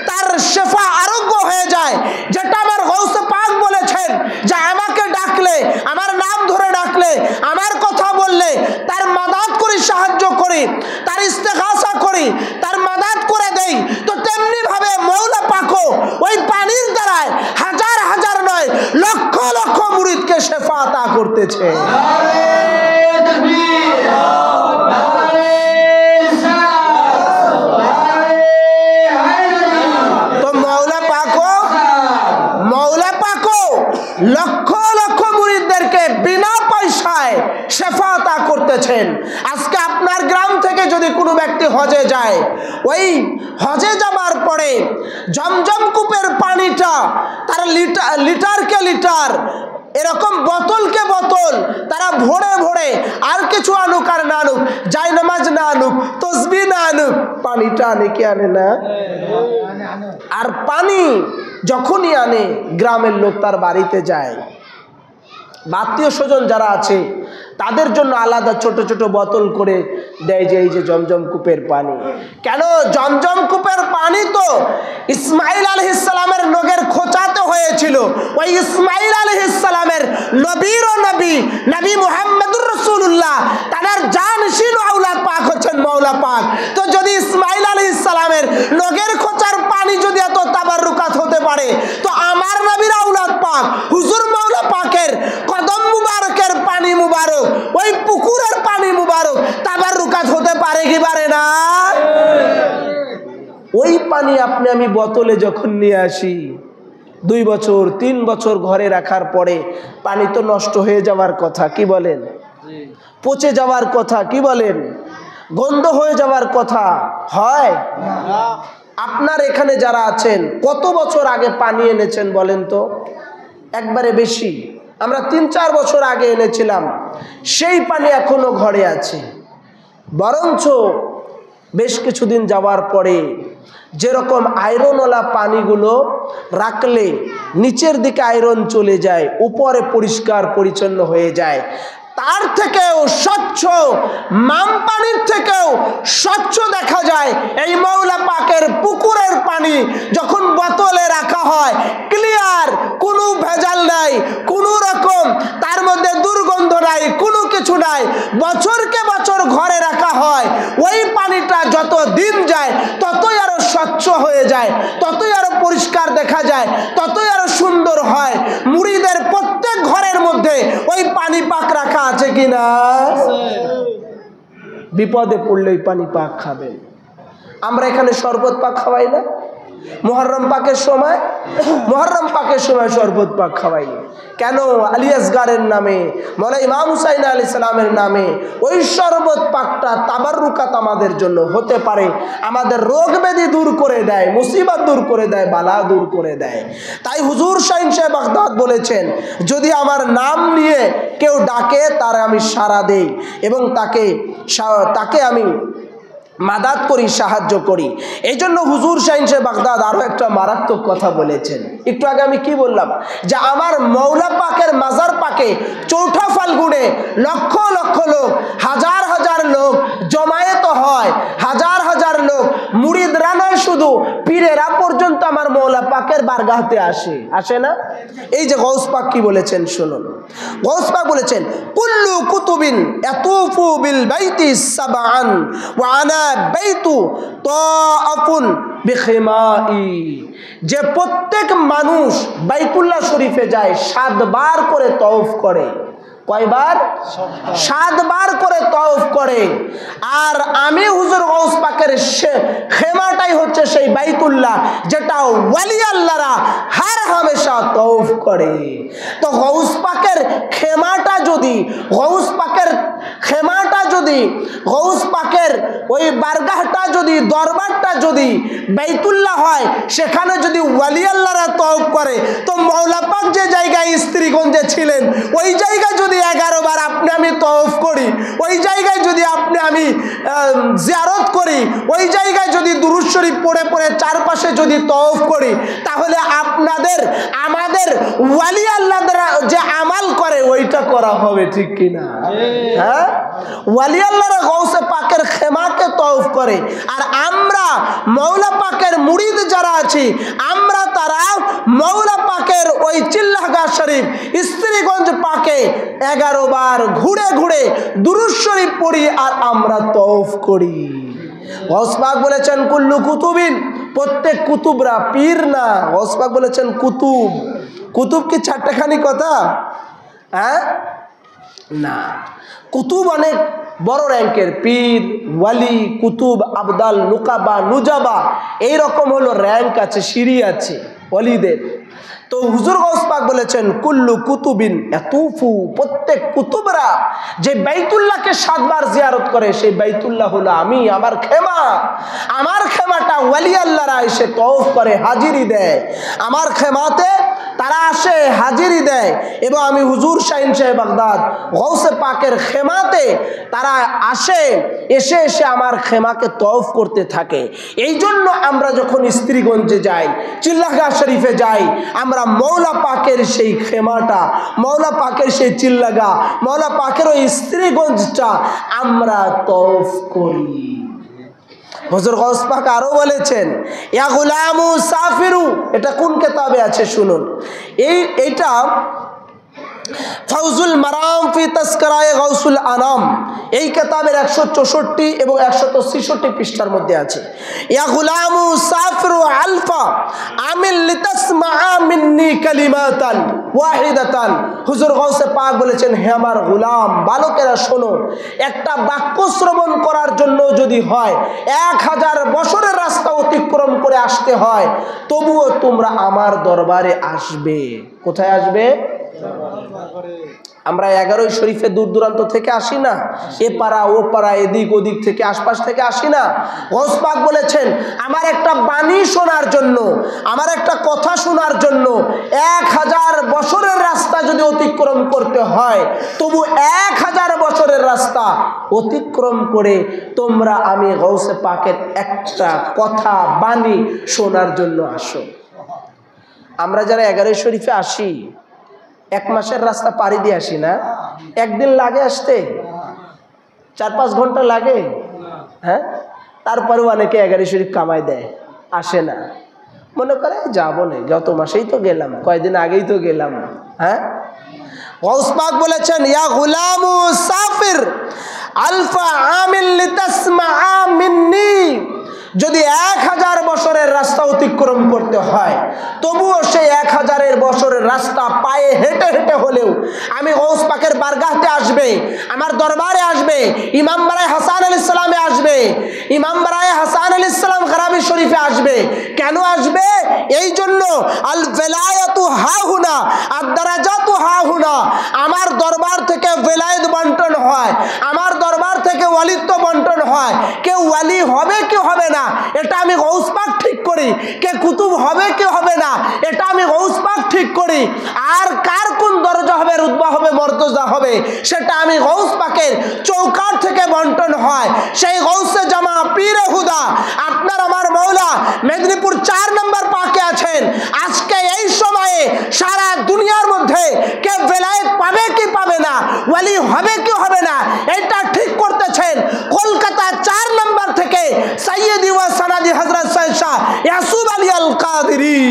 তার শেফা আরোগ্য হয়ে যায়। যেটা আমার গৌসে পাক বলেছেন যে আমাকে ডাকলে, আমার নাম ধরে ডাকলে, আমার কথা বললে তার মাদাত করি, সাহায্য করি, তার ইস্তেগাসা করি, তার মাদাত করে দেই। তো তেমনি ভাবে মৌলা পাকও ওই পানির দ্বারায় হাজার হাজার নয় লক্ষ লক্ষ মুরিদকে শেফা আতা করতেছে। বলেছেন, আজকে আপনার গ্রাম থেকে যদি কোনো ব্যক্তি হজে যায়, ওই হজে যাবার পরে জমজম কূপের পানিটা তারা লিটারকে লিটার, এরকম বোতলকে বোতল তারা ভরে ভরে, আর কিছু আনুক আর না আনুক, জায়নামাজ না আনুক, তসবিহ না আনুক, পানিটা আনে কি আনে না? আর পানি যখনই আনে গ্রামের লোক তার বাড়িতে যায়, আত্মীয় স্বজন যারা আছে তাদের জন্য আলাদা ছোট ছোট বোতল করে দেয় যে এই যে জমজম কূপের পানি। কেন? জমজম কূপের পানি তো ইসমাইল আলাইহিস সালামের নগের খোঁচাতে হয়েছিল। ওই ইসমাইল আলাইহিস সালামের নবীর ও নবী মুহাম্মদুর রাসূলুল্লাহ, তার জানশীন আওলাদ পাক হচ্ছেন মাওলা পাক। তো যদি ইসমাইল আলাইহিস সালামের নগের খোঁচার পানি যদি এত তাবাররুকাত হতে পারে, তো আমার নবীর আওলাদ পাক হুজুর মাওলা পাকের কদম মুবারকের পানি মুবারক, ওই পুকুরের পানি মুবারক তাবাররুকাত হতে পারে কি পারে না? ওই পানি আপনি আমি বোতলে যখন নিয়ে আসি, 2 বছর 3 বছর ঘরে রাখার পরে পানি তো নষ্ট হয়ে যাওয়ার কথা, কি বলেন? পচে যাওয়ার কথা, কি বলেন? গন্ধ হয়ে যাওয়ার কথা হয়? আপনার এখানে যারা আছেন কত বছর আগে পানি এনেছেন বলেন তো? একবারে বেশি, আমরা 3-4 বছর আগে এনেছিলাম, সেই পানি এখনো ঘরে আছে। বরঞ্চ বেশ কিছুদিন যাওয়ার পরে যেরকম আয়রনওয়ালা পানিগুলো রাখলে নিচের দিকে আয়রন চলে যায়, উপরে পরিষ্কার পরিচ্ছন্ন হয়ে যায়, তার থেকেও স্বচ্ছ, মাম পানির থেকেও স্বচ্ছ দেখা যায় এই মাওলা পাকের পুকুরের পানি। যখন বোতলে রাখা হয় ক্লিয়ার, কোনো ভেজাল নাই, কোনো রকম তার মধ্যে দুর্গন্ধ নাই, কোনো কিছু নাই, বছরকে বছর ঘরে রাখা হয়, ওই পানিটা যত দিন যায় ততই আরো স্বচ্ছ হয়ে যায়, ততই আরো পরিষ্কার দেখা যায়, ততই আরো সুন্দর হয়। মুরিদের প্রত্যেক ঘরের মধ্যে ওই পানি পাক রাখা আছে কিনা? বিপদে পড়লে ওই পানি পাক খাবেন। আমরা এখানে শরবত পাক খাওয়াই না? মুহররম পাকের সময় শরবত পাক খাওয়াই। কেন? আলী আসগারের নামে, মৌলা ইমাম হুসাইন আলাইহিস সালামের নামে ওই শরবত পাকটা তাবাররুকাত আমাদের জন্য হতে পারে, আমাদের রোগ ব্যাধি দূর করে দেয়, মুসিবত দূর করে দেয়, বালা দূর করে দেয়। তাই হুজুর শাহিন সাহেব বাগদাদ বলেছেন, যদি আমার নাম নিয়ে কেউ ডাকে তার আমি সাড়া দেই এবং তাকে আমি মাদাত করি, সাহায্য করি। এই জন্য হুজুর শাহিন সাহেব বাগদাদ আরো একটা মারাত্মক কথা বলেছেন। একটু আগে আমি কি বললাম, যে আমার মৌলা পাকের মাজার পাকে চৌঠা ফাল্গুনে লক্ষ লক্ষ লোক, হাজার হাজার লোক জমায়েত হয়, হাজার হাজার লোক, মুরিদরা নয় শুধু পীরেরা পর্যন্ত আমার মৌলা পাকের বারগাহতে আসে না? এই যে গৌস পাক কি বলেছেন শুনুন। গৌস পাক বলেছেন, কুল্লু কুতুবিন ইয়াতুফু বিল বাইতি সাবআন ওয়া আনা বাইতু তাআফুন বিখিমাই। যে প্রত্যেক মানুষ বাইতুল্লাহ শরীফে যায় 7 বার করে তওয়াফ করে। কয়বার? 7 বার করে তওয়াফ করে। আর আমি হুজুর গৌস পাকের খেমাটাই হচ্ছে সেই বাইতুল্লাহ, যেটা ওয়ালি আল্লাহরা হর হামেশা তওয়াফ করে। তো গৌস পাকের খেমাটা যদি, গৌস পাকের ওই বারগাহটা যদি, দরবারটা যদি বাইতুল্লাহ হয়, সেখানে যদি ওয়ালি আল্লাহরা তওয়াফ করে, তো মাওলা পাক যে জায়গায় স্ত্রীগঞ্জে ছিলেন ওই জায়গায় যদি 11 বার আপনি আমি তওয়াফ করি, ওই জায়গায় যদি আপনি আমি জিয়ারত করি, ওই জায়গায় যদি দুরূদ শরীফ পড়ে পড়ে চারপাশে যদি তওয়াফ করি, তাহলে আমাদের ওয়ালি আল্লাহ যে আমাল করে ওইটা করা হবে, ঠিক কিনা? হ্যাঁ, ওয়ালি আল্লাহরা গৌসে পাকের খেমাকে তওয়াফ করে, আর আমরা মাওলা পাকের মুরিদ যারা আছি, আমরা তারা মাওলা পাকের ওই চিল্লাহগাহ শরীফ স্ত্রীগঞ্জ পাকে 11 বার ঘুরে ঘুরে দুরূদ শরীফ পড়ি আর আমরা তওয়াফ করি। গৌস পাক বলেছেন কুল্লু কুতুবিন, প্রত্যেক কুতুবরা, পীর না। গৌস পাক বলেছেন কুতুব। কুতুব কি চারটাখানি কথা? হ্যাঁ না, কুতুব অনেক বড় র্যাঙ্কের, পীর, ওয়ালি, কুতুব, আবদাল, নুকাবা, নুজাবা, এইরকম হলো র্যাঙ্ক আছে, সিঁড়ি আছে ওয়ালিদের। তো হুজুর গাউস পাক বলেছেন কুল্লু কুতুবিন ইয়াতুফু, প্রত্যেক কুতুবরা যে বাইতুল্লাহকে 7 বার জিয়ারত করে সেই বাইতুল্লাহ হলো আমি, আমার খেমা। আমার খেমাটা ওয়ালি আল্লাহরা এসে তওয়াফ করে, হাজিরি দেয়। আমার খেমাতে তারা আসে, হাজিরি দেয়। এবং আমি হুজুর শাহিন সাহেব বাগদাদ গাউসে পাকের খেমাতে তারা আসে, এসে এসে আমার খেমাকে তওয়াফ করতে থাকে। এই জন্য আমরা যখন স্ত্রীগঞ্জে যাই, চিল্লাগাহ শরীফে যাই, আমরা মৌলা পাকের সেই খেমাটা, মৌলা পাকের সেই চিল্লাগাহ, মৌলা পাকের ওই স্ত্রীগঞ্জটা আমরা তওয়াফ করি। হুজুর গাউস পাক আরো বলেছেন ইয়া গুলামু সাফিরু, এটা কোন কিতাবে আছে শুনুন। এইটা ফাউজুল মারাম ফি তাসকিরায়ে গাউসুল আনাম, এই কিতাবের 164 এবং 166 পৃষ্ঠার মধ্যে আছে। ইয়া গুলামু সাফিরু আলফা আমিল লিতাসমাআ মিন্নি কালিমাতান ওয়াহিদাতান। হুজুর গাউসে পাক বলেছেন, হে আমার গোলাম বালকেরা শোনো, একটা বাক্য শ্রবণ করার জন্য যদি হয় 1000 বছরের রাস্তা অতিক্রম করে আসতে হয়, তবুও তোমরা আমার দরবারে আসবে। কোথায় আসবে? আমরা 11 শরীফে দূর দূরান্ত থেকে আসি না, এ পাড়া ও পাড়া, এদিক ওদিক থেকে, আশপাশ থেকে আসি না। গাউস পাক বলেছেন, আমার একটা বাণী শোনার জন্য, আমার একটা কথা শোনার জন্য 1000 বছরের রাস্তা যদি অতিক্রম করতে হয়, তবু 1000 বছরের রাস্তা অতিক্রম করে তোমরা আমি গাউসে পাকের একটা কথা, বাণী শোনার জন্য আসো। আমরা যারা 11 শরীফে আসি 1 মাসের রাস্তা পাড়ি দিয়ে আসি না? একদিন লাগে আসতে? 4-5 ঘন্টা লাগে? হ্যাঁ, তারপরেও অনেকে 11 শরীফ কামাই দেয়, আসে না, মনে করে যাবো না, গত মাসেই তো গেলাম, কয়েকদিন আগেই তো গেলাম। হ্যাঁ, গাউস পাক বলেছেন ইয়া গুলামু সাফির আলফা আমিল লিতাসমাআ মিন্নি, যদি 1000 বছরের রাস্তা অতিক্রম করতে হয়, তবুও সেই 1000 বছরের রাস্তা পায়ে হেঁটে হেঁটে হলেও আমি গাউস পাকের বারগাহতে আসবে, আমার দরবারে আসবে, ইমাম বারায়ে হাসান আলাইহিস সালামে আসবে, ইমাম বারায়ে হাসান আলাইহিস সালাম গরাবি শরীফে আসবে। কেন আসবে? এই জন্য আল ওয়ালায়াতু হাহুনা আদ দারাজাতু হাহুনা, আমার দরবার থেকে ওয়ালায়াত বন্টন হয়, আমার দরবার থেকে ওয়ালিত্ব বন্টন হয়। কেউ ওয়ালি হবে কি হবে না এটা আমি গাউস পাক ঠিক করি, কে কুতুব হবে কি হবে না এটা আমি গাউস পাক ঠিক করি, আর কার কোন দরজা হবে, রুতবা হবে, মর্তজা হবে, সেটা আমি গাউস পাকের চৌকাঠ থেকে বন্টন হয়। সেই গাউসে জামা পীরে হুদা আপনার আমার মৌলা মেদিনীপুর 4 নম্বর পাকে আছেন। আজকে এই সময়ে সারা দুনিয়ার মধ্যে কে বেলায়েত পাবে কি পাবে না, ওয়ালি হবে কি হবে না, এটা ঠিক করতেছেন কলকাতা 4 নম্বর থেকে সৈয়দি ওয়া সানাদি হযরত সৈয়দ শাহ ইয়াসুব আলী আল কাদেরী,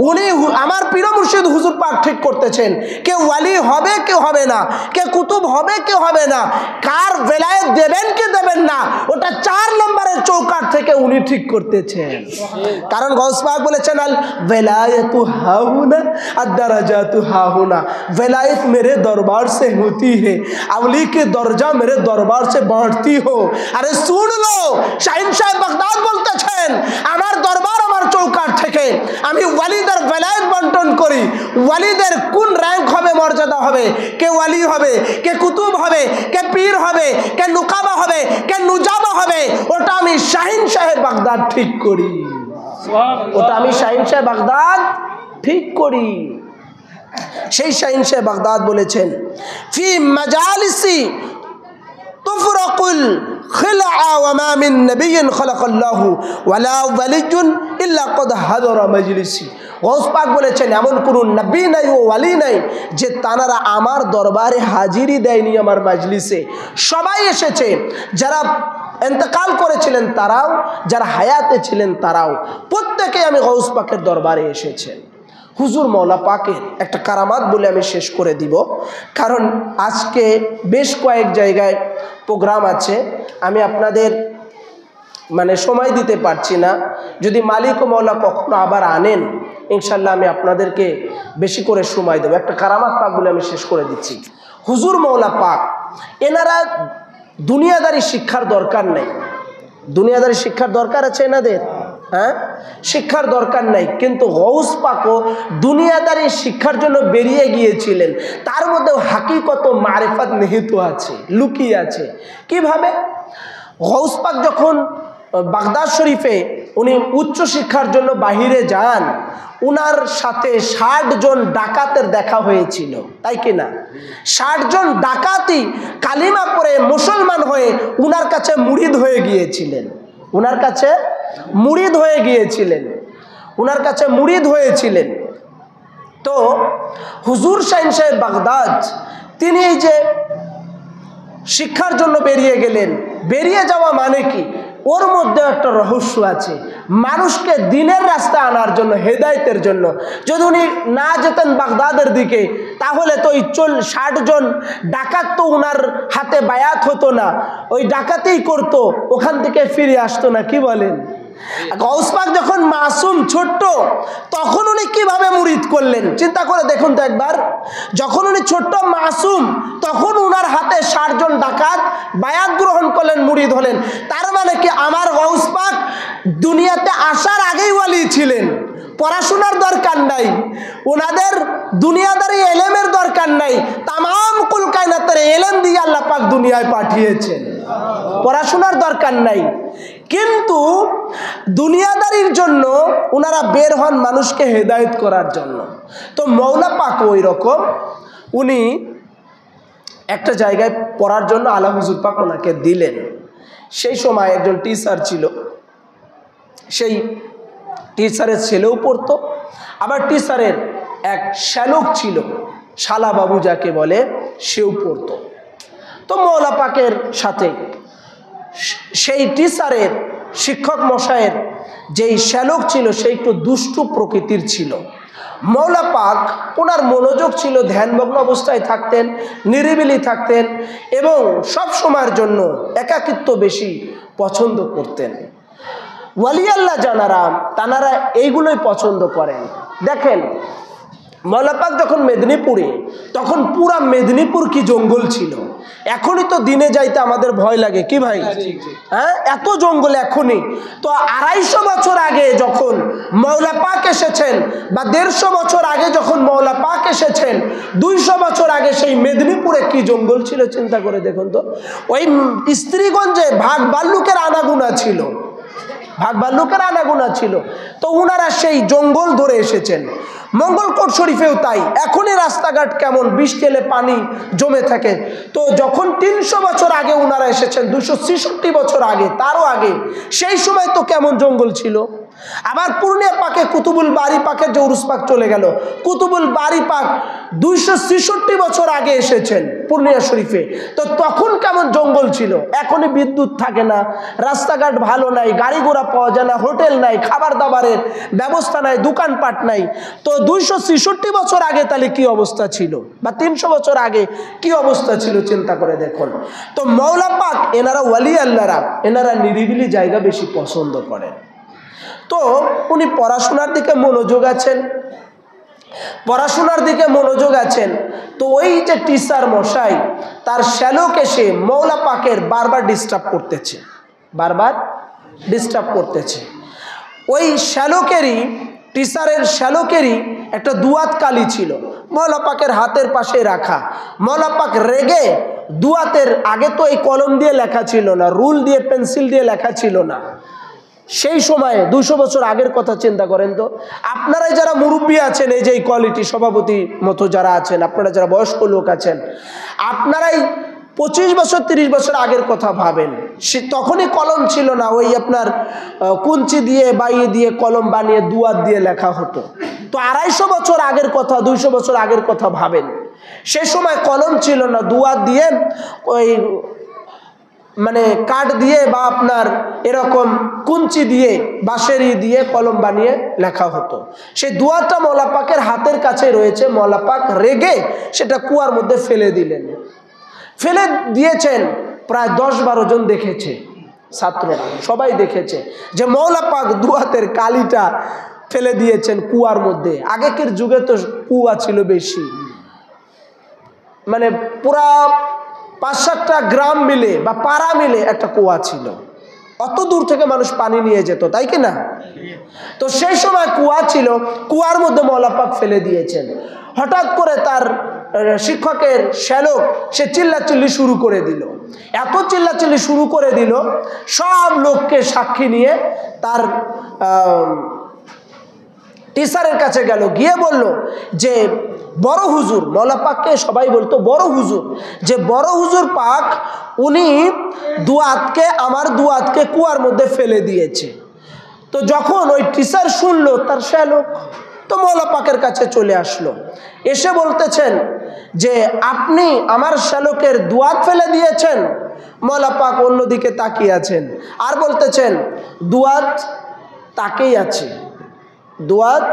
উনি আমার পীর মুর্শিদ হুজুর পাক ঠিক করতেছেন কে ওয়ালি হবে কি হবে না, কে কুতুব হবে কি হবে না, কার বেলায়েত দেবেন কি দেবেন না, ওটা 4 নম্বরের চৌকাঠ থেকে উনি ঠিক করতেছেন। কারণ গাউস পাক বলেছেন আল वेलायतु हाहुना अद-दरजातु हाहुना, वेलायत मेरे दरबार से होती है, अवली के दर्जा मेरे दरबार से बांटती हो। अरे सुन लो, শাহিন সাহেব বাগদাদ বলতেছেন আমার দরবার আমার চৌকাঠ থেকে আমি ওয়ালিদের বেলায়েত বন্টন করি। ওয়ালিদের কোন র‍্যাঙ্ক হবে, মর্যাদা হবে, কে ওয়ালি হবে, কে কুতুব হবে, কে পীর হবে, কে নুকাবা হবে, কে নুজাবা হবে, ওটা আমি শাহিন সাহেব বাগদাদ ঠিক করি, ওটা আমি শাহিন সাহেব বাগদাদ ঠিক করি। সেই শাহিন সাহেব বাগদাদ বলেছেন ফি মাজালিসি তুফরাকুল খিলআ ওয়া মা মিন নাবিয়্যিন খালাকাল্লাহু ওয়ালা ওয়ালিয়্যুন ইল্লা ক্বাদ হাদারা মাজলিসি। গাউস পাক বলেছেন এমন কোন নবী নাই ও ওয়ালি নাই যে তানারা আমার দরবারে হাজিরি দেয়নি, আমার মাজলিসে সবাই এসেছে, যারা ইন্তেকাল করেছিলেন তারাও, যারা হায়াতে ছিলেন তারাও, প্রত্যেকেই আমি গাউস পাকের দরবারে এসেছেন। হুজুর মৌলা পাকের একটা কারামাত বলে আমি শেষ করে দিব, কারণ আজকে বেশ কয়েক জায়গায় প্রোগ্রাম আছে, আমি আপনাদের সময় দিতে পারছি না। যদি মালিক ও মৌলা কখনো আবার আনেন ইনশাল্লাহ আমি আপনাদেরকে বেশি করে সময় দেবো। একটা কারামাত পাক বলে আমি শেষ করে দিচ্ছি। হুজুর মৌলা পাক এনারা দুনিয়াদারি শিক্ষার দরকার নেই, দুনিয়াদারি শিক্ষার দরকার আছে এনাদের? হ্যাঁ, শিক্ষার দরকার নাই, কিন্তু গৌস পাকও দুনিয়াদারি শিক্ষার জন্য বেরিয়ে গিয়েছিলেন। তার মধ্যেও হাকিকত মারিফাত নিহিত আছে, লুকিয়ে আছে। কিভাবে? গৌস পাক যখন বাগদাদ শরীফে উনি উচ্চ শিক্ষার জন্য বাহিরে যান, উনার সাথে ৬০ জন ডাকাতের দেখা হয়েছিল, তাই কিনা? ৬০ জন ডাকাতই কালিমা পড়ে মুসলমান হয়ে উনার কাছে মুরিদ হয়ে গিয়েছিলেন, উনার কাছে মুরিদ হয়ে গিয়েছিলেন, উনার কাছে মুরিদ হয়েছিলেন। তো হুজুর শাহিন সাহেব বাগদাদ তিনি এই যে শিক্ষার জন্য বেরিয়ে গেলেন, বেরিয়ে যাওয়া মানে কি? ওর মধ্যে একটা রহস্য আছে, মানুষকে দিনের রাস্তা আনার জন্য, হেদায়েতের জন্য। যদি উনি না যেতেন বাগদাদের দিকে, তাহলে তো ওই ৬০ জন ডাকাত তো উনার হাতে বায়াত হতো না, ওই ডাকাতেই করতো, ওখান থেকে ফিরে আসতো না। কি বলেন? গৌস পাক যখন মাসুম ছোট্ট, তখন উনি কিভাবে মুরিদ করলেন চিন্তা করে দেখুন তো একবার। যখন উনি ছোট্ট মাসুম, তখন উনার হাতে ৬০ জন ডাকাত বায়াত গ্রহণ করলেন, মুরিদ হলেন। তার মানে কি আমার গৌস পাক দুনিয়াতে আসার আগেই ওয়ালি ছিলেন, পড়াশোনার দরকার নাই, ওনাদের দুনিয়াদারি এলেমের দরকার নাই, তামাম কুল কায়নাতের এলেম দিয়ে আল্লাহ পাক দুনিয়ায় পাঠিয়েছেন, পড়াশোনার দরকার নাই। কিন্তু দুনিয়াদারির জন্য ওনারা বের হন মানুষকে হেদায়েত করার জন্য। তো মৌলা পাক ওই রকম, উনি একটা জায়গায় পড়ার জন্য আলা হুজুর পাক ওনাকে দিলেন। সেই সময় একজন টিচার ছিল, সেই টিচারের ছেলেও পড়তো, আবার টিচারের এক শ্যালক ছিল, শালা বাবু যাকে বলে, সেও পড়তো। তো মৌলা পাকের সাথে সেই টিচারের শিক্ষক মশায়ের যেই শ্যালক ছিল, সে একটু দুষ্টু প্রকৃতির ছিল। মৌলা পাক ওনার মনোযোগ ছিল, ধ্যানমগ্ন অবস্থায় থাকতেন, নিরিবিলি থাকতেন এবং সব সময়ের জন্য একাকিত্ব বেশি পছন্দ করতেন। ওয়ালি আল্লাহ জানারা তানারা এইগুলোই পছন্দ করেন। দেখেন মৌলা পাক যখন মেদিনীপুরে, তখন পুরা মেদিনীপুর কি জঙ্গল ছিল। এখনই তো দিনে যাইতে আমাদের ভয় লাগে, কি ভাই? হ্যাঁ, এত জঙ্গল এখনই। তো ২৫০ বছর আগে যখন মৌলা পাক এসেছেন, বা ১৫০ বছর আগে যখন মৌলা পাক এসেছেন, ২০০ বছর আগে সেই মেদিনীপুরে কি জঙ্গল ছিল চিন্তা করে দেখুন তো। ওই স্ত্রীগঞ্জে ভাগ ভাল্লুকের আনাগোনা ছিল, ভাগ ভাল্লুকের আনাগোনা ছিল। তো উনারা সেই জঙ্গল ধরে এসেছেন। মঙ্গলকোট শরীফেও তাই, এখনই রাস্তাঘাট কেমন, বৃষ্টি এলে পানি জমে থাকে। তো যখন ৩০০ বছর আগে উনারা এসেছেন, ২৬৬ বছর আগে, তারও আগে, সেই সময় তো কেমন জঙ্গল ছিল। আবার পূর্ণিয়া পাকে কুতুবুল বারি পাকের যে উরুস পাক চলে গেল, কুতুবুল বারি পাক ২৬৬ বছর আগে এসেছেন পূর্ণিয়া শরীফে। তো তখন কেমন জঙ্গল ছিল। এখনই বিদ্যুৎ থাকে না, রাস্তাঘাট ভালো নাই, গাড়ি ঘোড়া পাওয়া যায় না, হোটেল নাই, খাবার দাবারের ব্যবস্থা নাই, দোকানপাট নাই। তো ২৬৬ বছর আগে তাহলে কি অবস্থা ছিল, বা ৩০০ বছর আগে কি অবস্থা ছিল চিন্তা করে দেখুন। তো মৌলা পাক এনারা ওয়ালি আল্লাহরা, এনারা নিরিবিলি জায়গা বেশি পছন্দ করেন। তো উনি পড়াশোনার দিকে মনোযোগ আছেন, পড়াশোনার দিকে মনোযোগ আছেন। তো ওই যে টিচার মশাই, তার শ্যালক এসে মৌলা পাকের বারবার ডিস্টার্ব করতেছে, বারবার ডিস্টার্ব করতেছে। ওই শ্যালকেরই, টিচারের শ্যালকেরই একটা দুয়াত কালি ছিল, মৌলা পাকের হাতের পাশে রাখা। মৌলা পাক রেগে দুয়াতের, আগে তো এই কলম দিয়ে লেখা ছিল না, রুল দিয়ে পেন্সিল দিয়ে লেখা ছিল না সেই সময়ে। ২০০ বছর আগের কথা চিন্তা করেন তো। আপনারাই যারা মুরব্বী আছেন, এই যে এই কোয়ালিটি সভাপতি মতো যারা আছেন, আপনারা যারা বয়স্ক লোক আছেন, আপনারাই ২৫ বছর ৩০ বছর আগের কথা ভাবেন। সে তখনই কলম ছিল না, ওই আপনার কুঞ্চি দিয়ে বাইয়ে দিয়ে কলম বানিয়ে দুয়াত দিয়ে লেখা হতো। তো ২৫০ বছর আগের কথা, ২০০ বছর আগের কথা ভাবেন। সে সময় কলম ছিল না, দুয়াত দিয়ে ওই মানে কাঠ দিয়ে বা আপনার এরকম কুঞ্চি দিয়ে, বাঁশেরি দিয়ে কলম বানিয়ে লেখা হতো। সেই দুয়াতটা মৌলা পাকের হাতের কাছে রয়েছে। মৌলা পাক রেগে সেটা কুয়ার মধ্যে ফেলে দিলেন। ফেলে দিয়েছেন, প্রায় ১০-১২ জন দেখেছে, ছাত্ররা সবাই দেখেছে যে মৌলা পাক দুয়াতের কালিটা ফেলে দিয়েছেন কুয়ার মধ্যে। আগেকার যুগে তো কুয়া ছিল বেশি, মানে পুরা ৫-৭টা গ্রাম মিলে বা পাড়া মিলে একটা কুয়া ছিল। অত দূর থেকে মানুষ পানি নিয়ে যেত, তাই কি না? তো সেই সময় কুয়া ছিল, কুয়ার মধ্যে মওলা পাক ফেলে দিয়েছেন। হঠাৎ করে তার শিক্ষকের শ্যালক সে চিল্লাচিল্লি শুরু করে দিল, এত চিল্লাচিল্লি শুরু করে দিল, সব লোককে সাক্ষী নিয়ে তার টিচারের কাছে গেল, গিয়ে বলল যে বড় হুজুর, মওলা পাককে সবাই বলতো বড় হুজুর, যে বড় হুজুর পাক উনি দুয়াতকে, আমার দুয়াতকে কুয়ার মধ্যে ফেলে দিয়েছে। তো যখন ওই টিচার শুনলো তার শ্যালক, তো মওলা পাকের কাছে চলে আসলো, এসে বলতেছেন যে আপনি আমার শ্যালকের দুয়াত ফেলে দিয়েছেন। মওলা পাক অন্যদিকে তাকিয়ে আছেন আর বলতেছেন দুয়াত তাকেই আছে, দুয়াত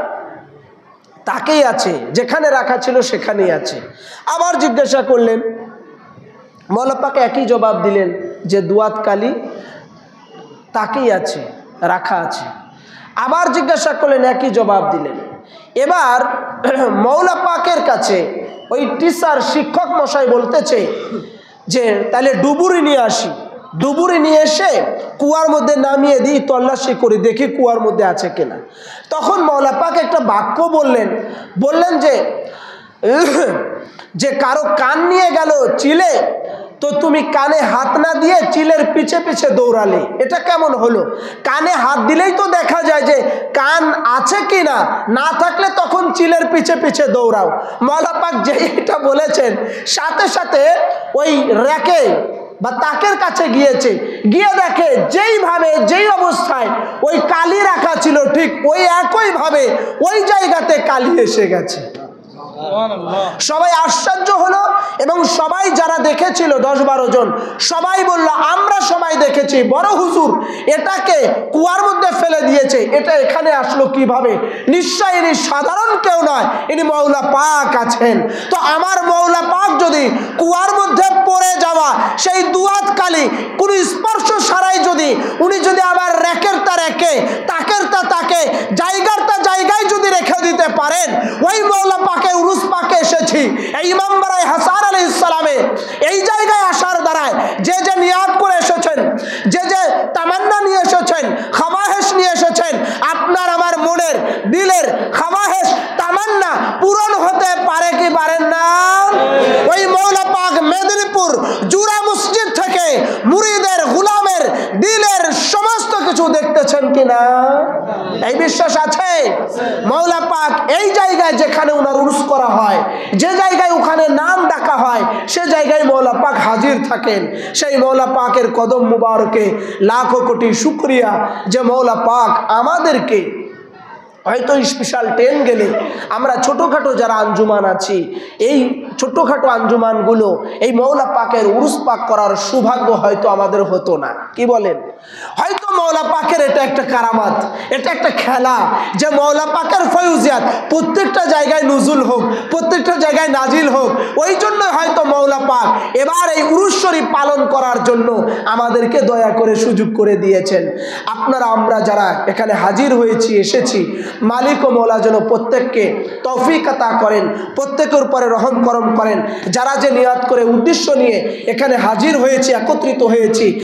তাকেই আছে, যেখানে রাখা ছিল সেখানেই আছে। আবার জিজ্ঞাসা করলেন, মওলা পাক একই জবাব দিলেন যে দুয়াত কালি তাকেই আছে, রাখা আছে। আবার জিজ্ঞাসা করলেন, একই জবাব দিলেন। এবার মওলা পাকের কাছে ওই টিচার শিক্ষক মশাই বলতেছে যে তাহলে ডুবুরি নিয়ে আসি, ডুবুরি নিয়ে এসে কুয়ার মধ্যে নামিয়ে দিই, তল্লাশি করি, দেখি কুয়ার মধ্যে আছে কিনা। তখন মওলা পাক একটা বাক্য বললেন, বললেন যে কারো কান নিয়ে গেল চিলে, তো তুমি কানে হাত না দিয়ে চিলের পিছে পিছে দৌড়ালে, এটা কেমন হলো? কানে হাত দিলেই তো দেখা যায় যে কান আছে কিনা, না থাকলে তখন চিলের পিছে পিছে দৌড়াও। মওলা পাক যে এটা বলেছেন, সাথে সাথে ওই র্যাকে বা তাকের কাছে গিয়েছে, গিয়ে দেখে যেইভাবে যেই অবস্থায় ওই কালি রাখা ছিল ঠিক ওই একইভাবে ওই জায়গাতে কালি এসে গেছে। সবাই আশ্চর্য হলো এবং সবাই যারা দেখেছিল 10-12 জন সবাই বলল আমরা সবাই দেখেছি, বড় হুজুর এটাকে কুয়ার মধ্যে ফেলে দিয়েছে, এটা এখানে আসলো কিভাবে? নিশ্চয়ই ইনি সাধারণ কেউ নয়, ইনি মওলা পাক আছেন। তো আমার মওলা পাক যদি কুয়ার মধ্যে পড়ে যাওয়া সেই দুয়াত কালি কোন স্পর্শ ছাড়াই যদি উনি যদি আবার রেকের তা রেখে, তাকের তা তাকে, জায়গার তা জায়গায় যদি রেখে দিতে পারেন, ওই মওলা পাকে উরুস পাকে এসেছি। এই ইমাম বারাই হাসান আলাইহিস সালামে এই জায়গায় আসার দ্বারায় যে যে নিয়াত করে এসেছেন, যে যে তামান্না নিয়ে এসেছেন, খাওয়াহেশ নিয়ে এসেছেন, আপনার আমার মনের দিলের খাওয়াহেশ তামান্না পূরণ হতে পারে কি পারেন না? ওই মওলা পাক মেদিনীপুর জুরা মসজিদ থেকে মুরিদের গোলামের দিলের সমস্ত কিছু দেখতেছেন কিনা? এই বিশ্বাস আছে? মওলা পাক এই জায়গায় যেখানে উনার উরুস করা হয়, যে জায়গায় ওখানে নাম ডাকা হয়, সে জায়গায় মওলা পাক হাজির থাকেন। সেই মওলা পাকের কদম মুবারকে লাখো কোটি শুকরিয়া যে মওলা পাক আমাদেরকে হয়তো স্পেশাল ট্রেন গেলে আমরা ছোটোখাটো যারা আঞ্জুমান আছি, এই ছোটোখাটো আঞ্জুমানগুলো এই মওলা পাকের উরুস পাক করার সৌভাগ্য হয়তো আমাদের হতো না। কি বলেন? হয়তো মওলা পাকের এটা একটা কারামাত, এটা একটা খেলা যে মওলা পাকের ফয়ুজিয়াত প্রত্যেকটা জায়গায় নুজুল হোক, প্রত্যেকটা জায়গায় নাজিল হোক। ওই জন্য হয়তো মওলা পাক এবার এই উরুস শরীফ পালন করার জন্য আমাদেরকে দয়া করে সুযোগ করে দিয়েছেন। আপনারা আমরা যারা এখানে হাজির হয়েছি, এসেছি, মালিক ও মওলা যেন প্রত্যেককে তৌফিক আতা করেন, প্রত্যেকের উপরে রহম করম করেন। যারা যে নিয়াত করে উদ্দেশ্য নিয়ে এখানে হাজির হয়েছি, একত্রিত হয়েছি,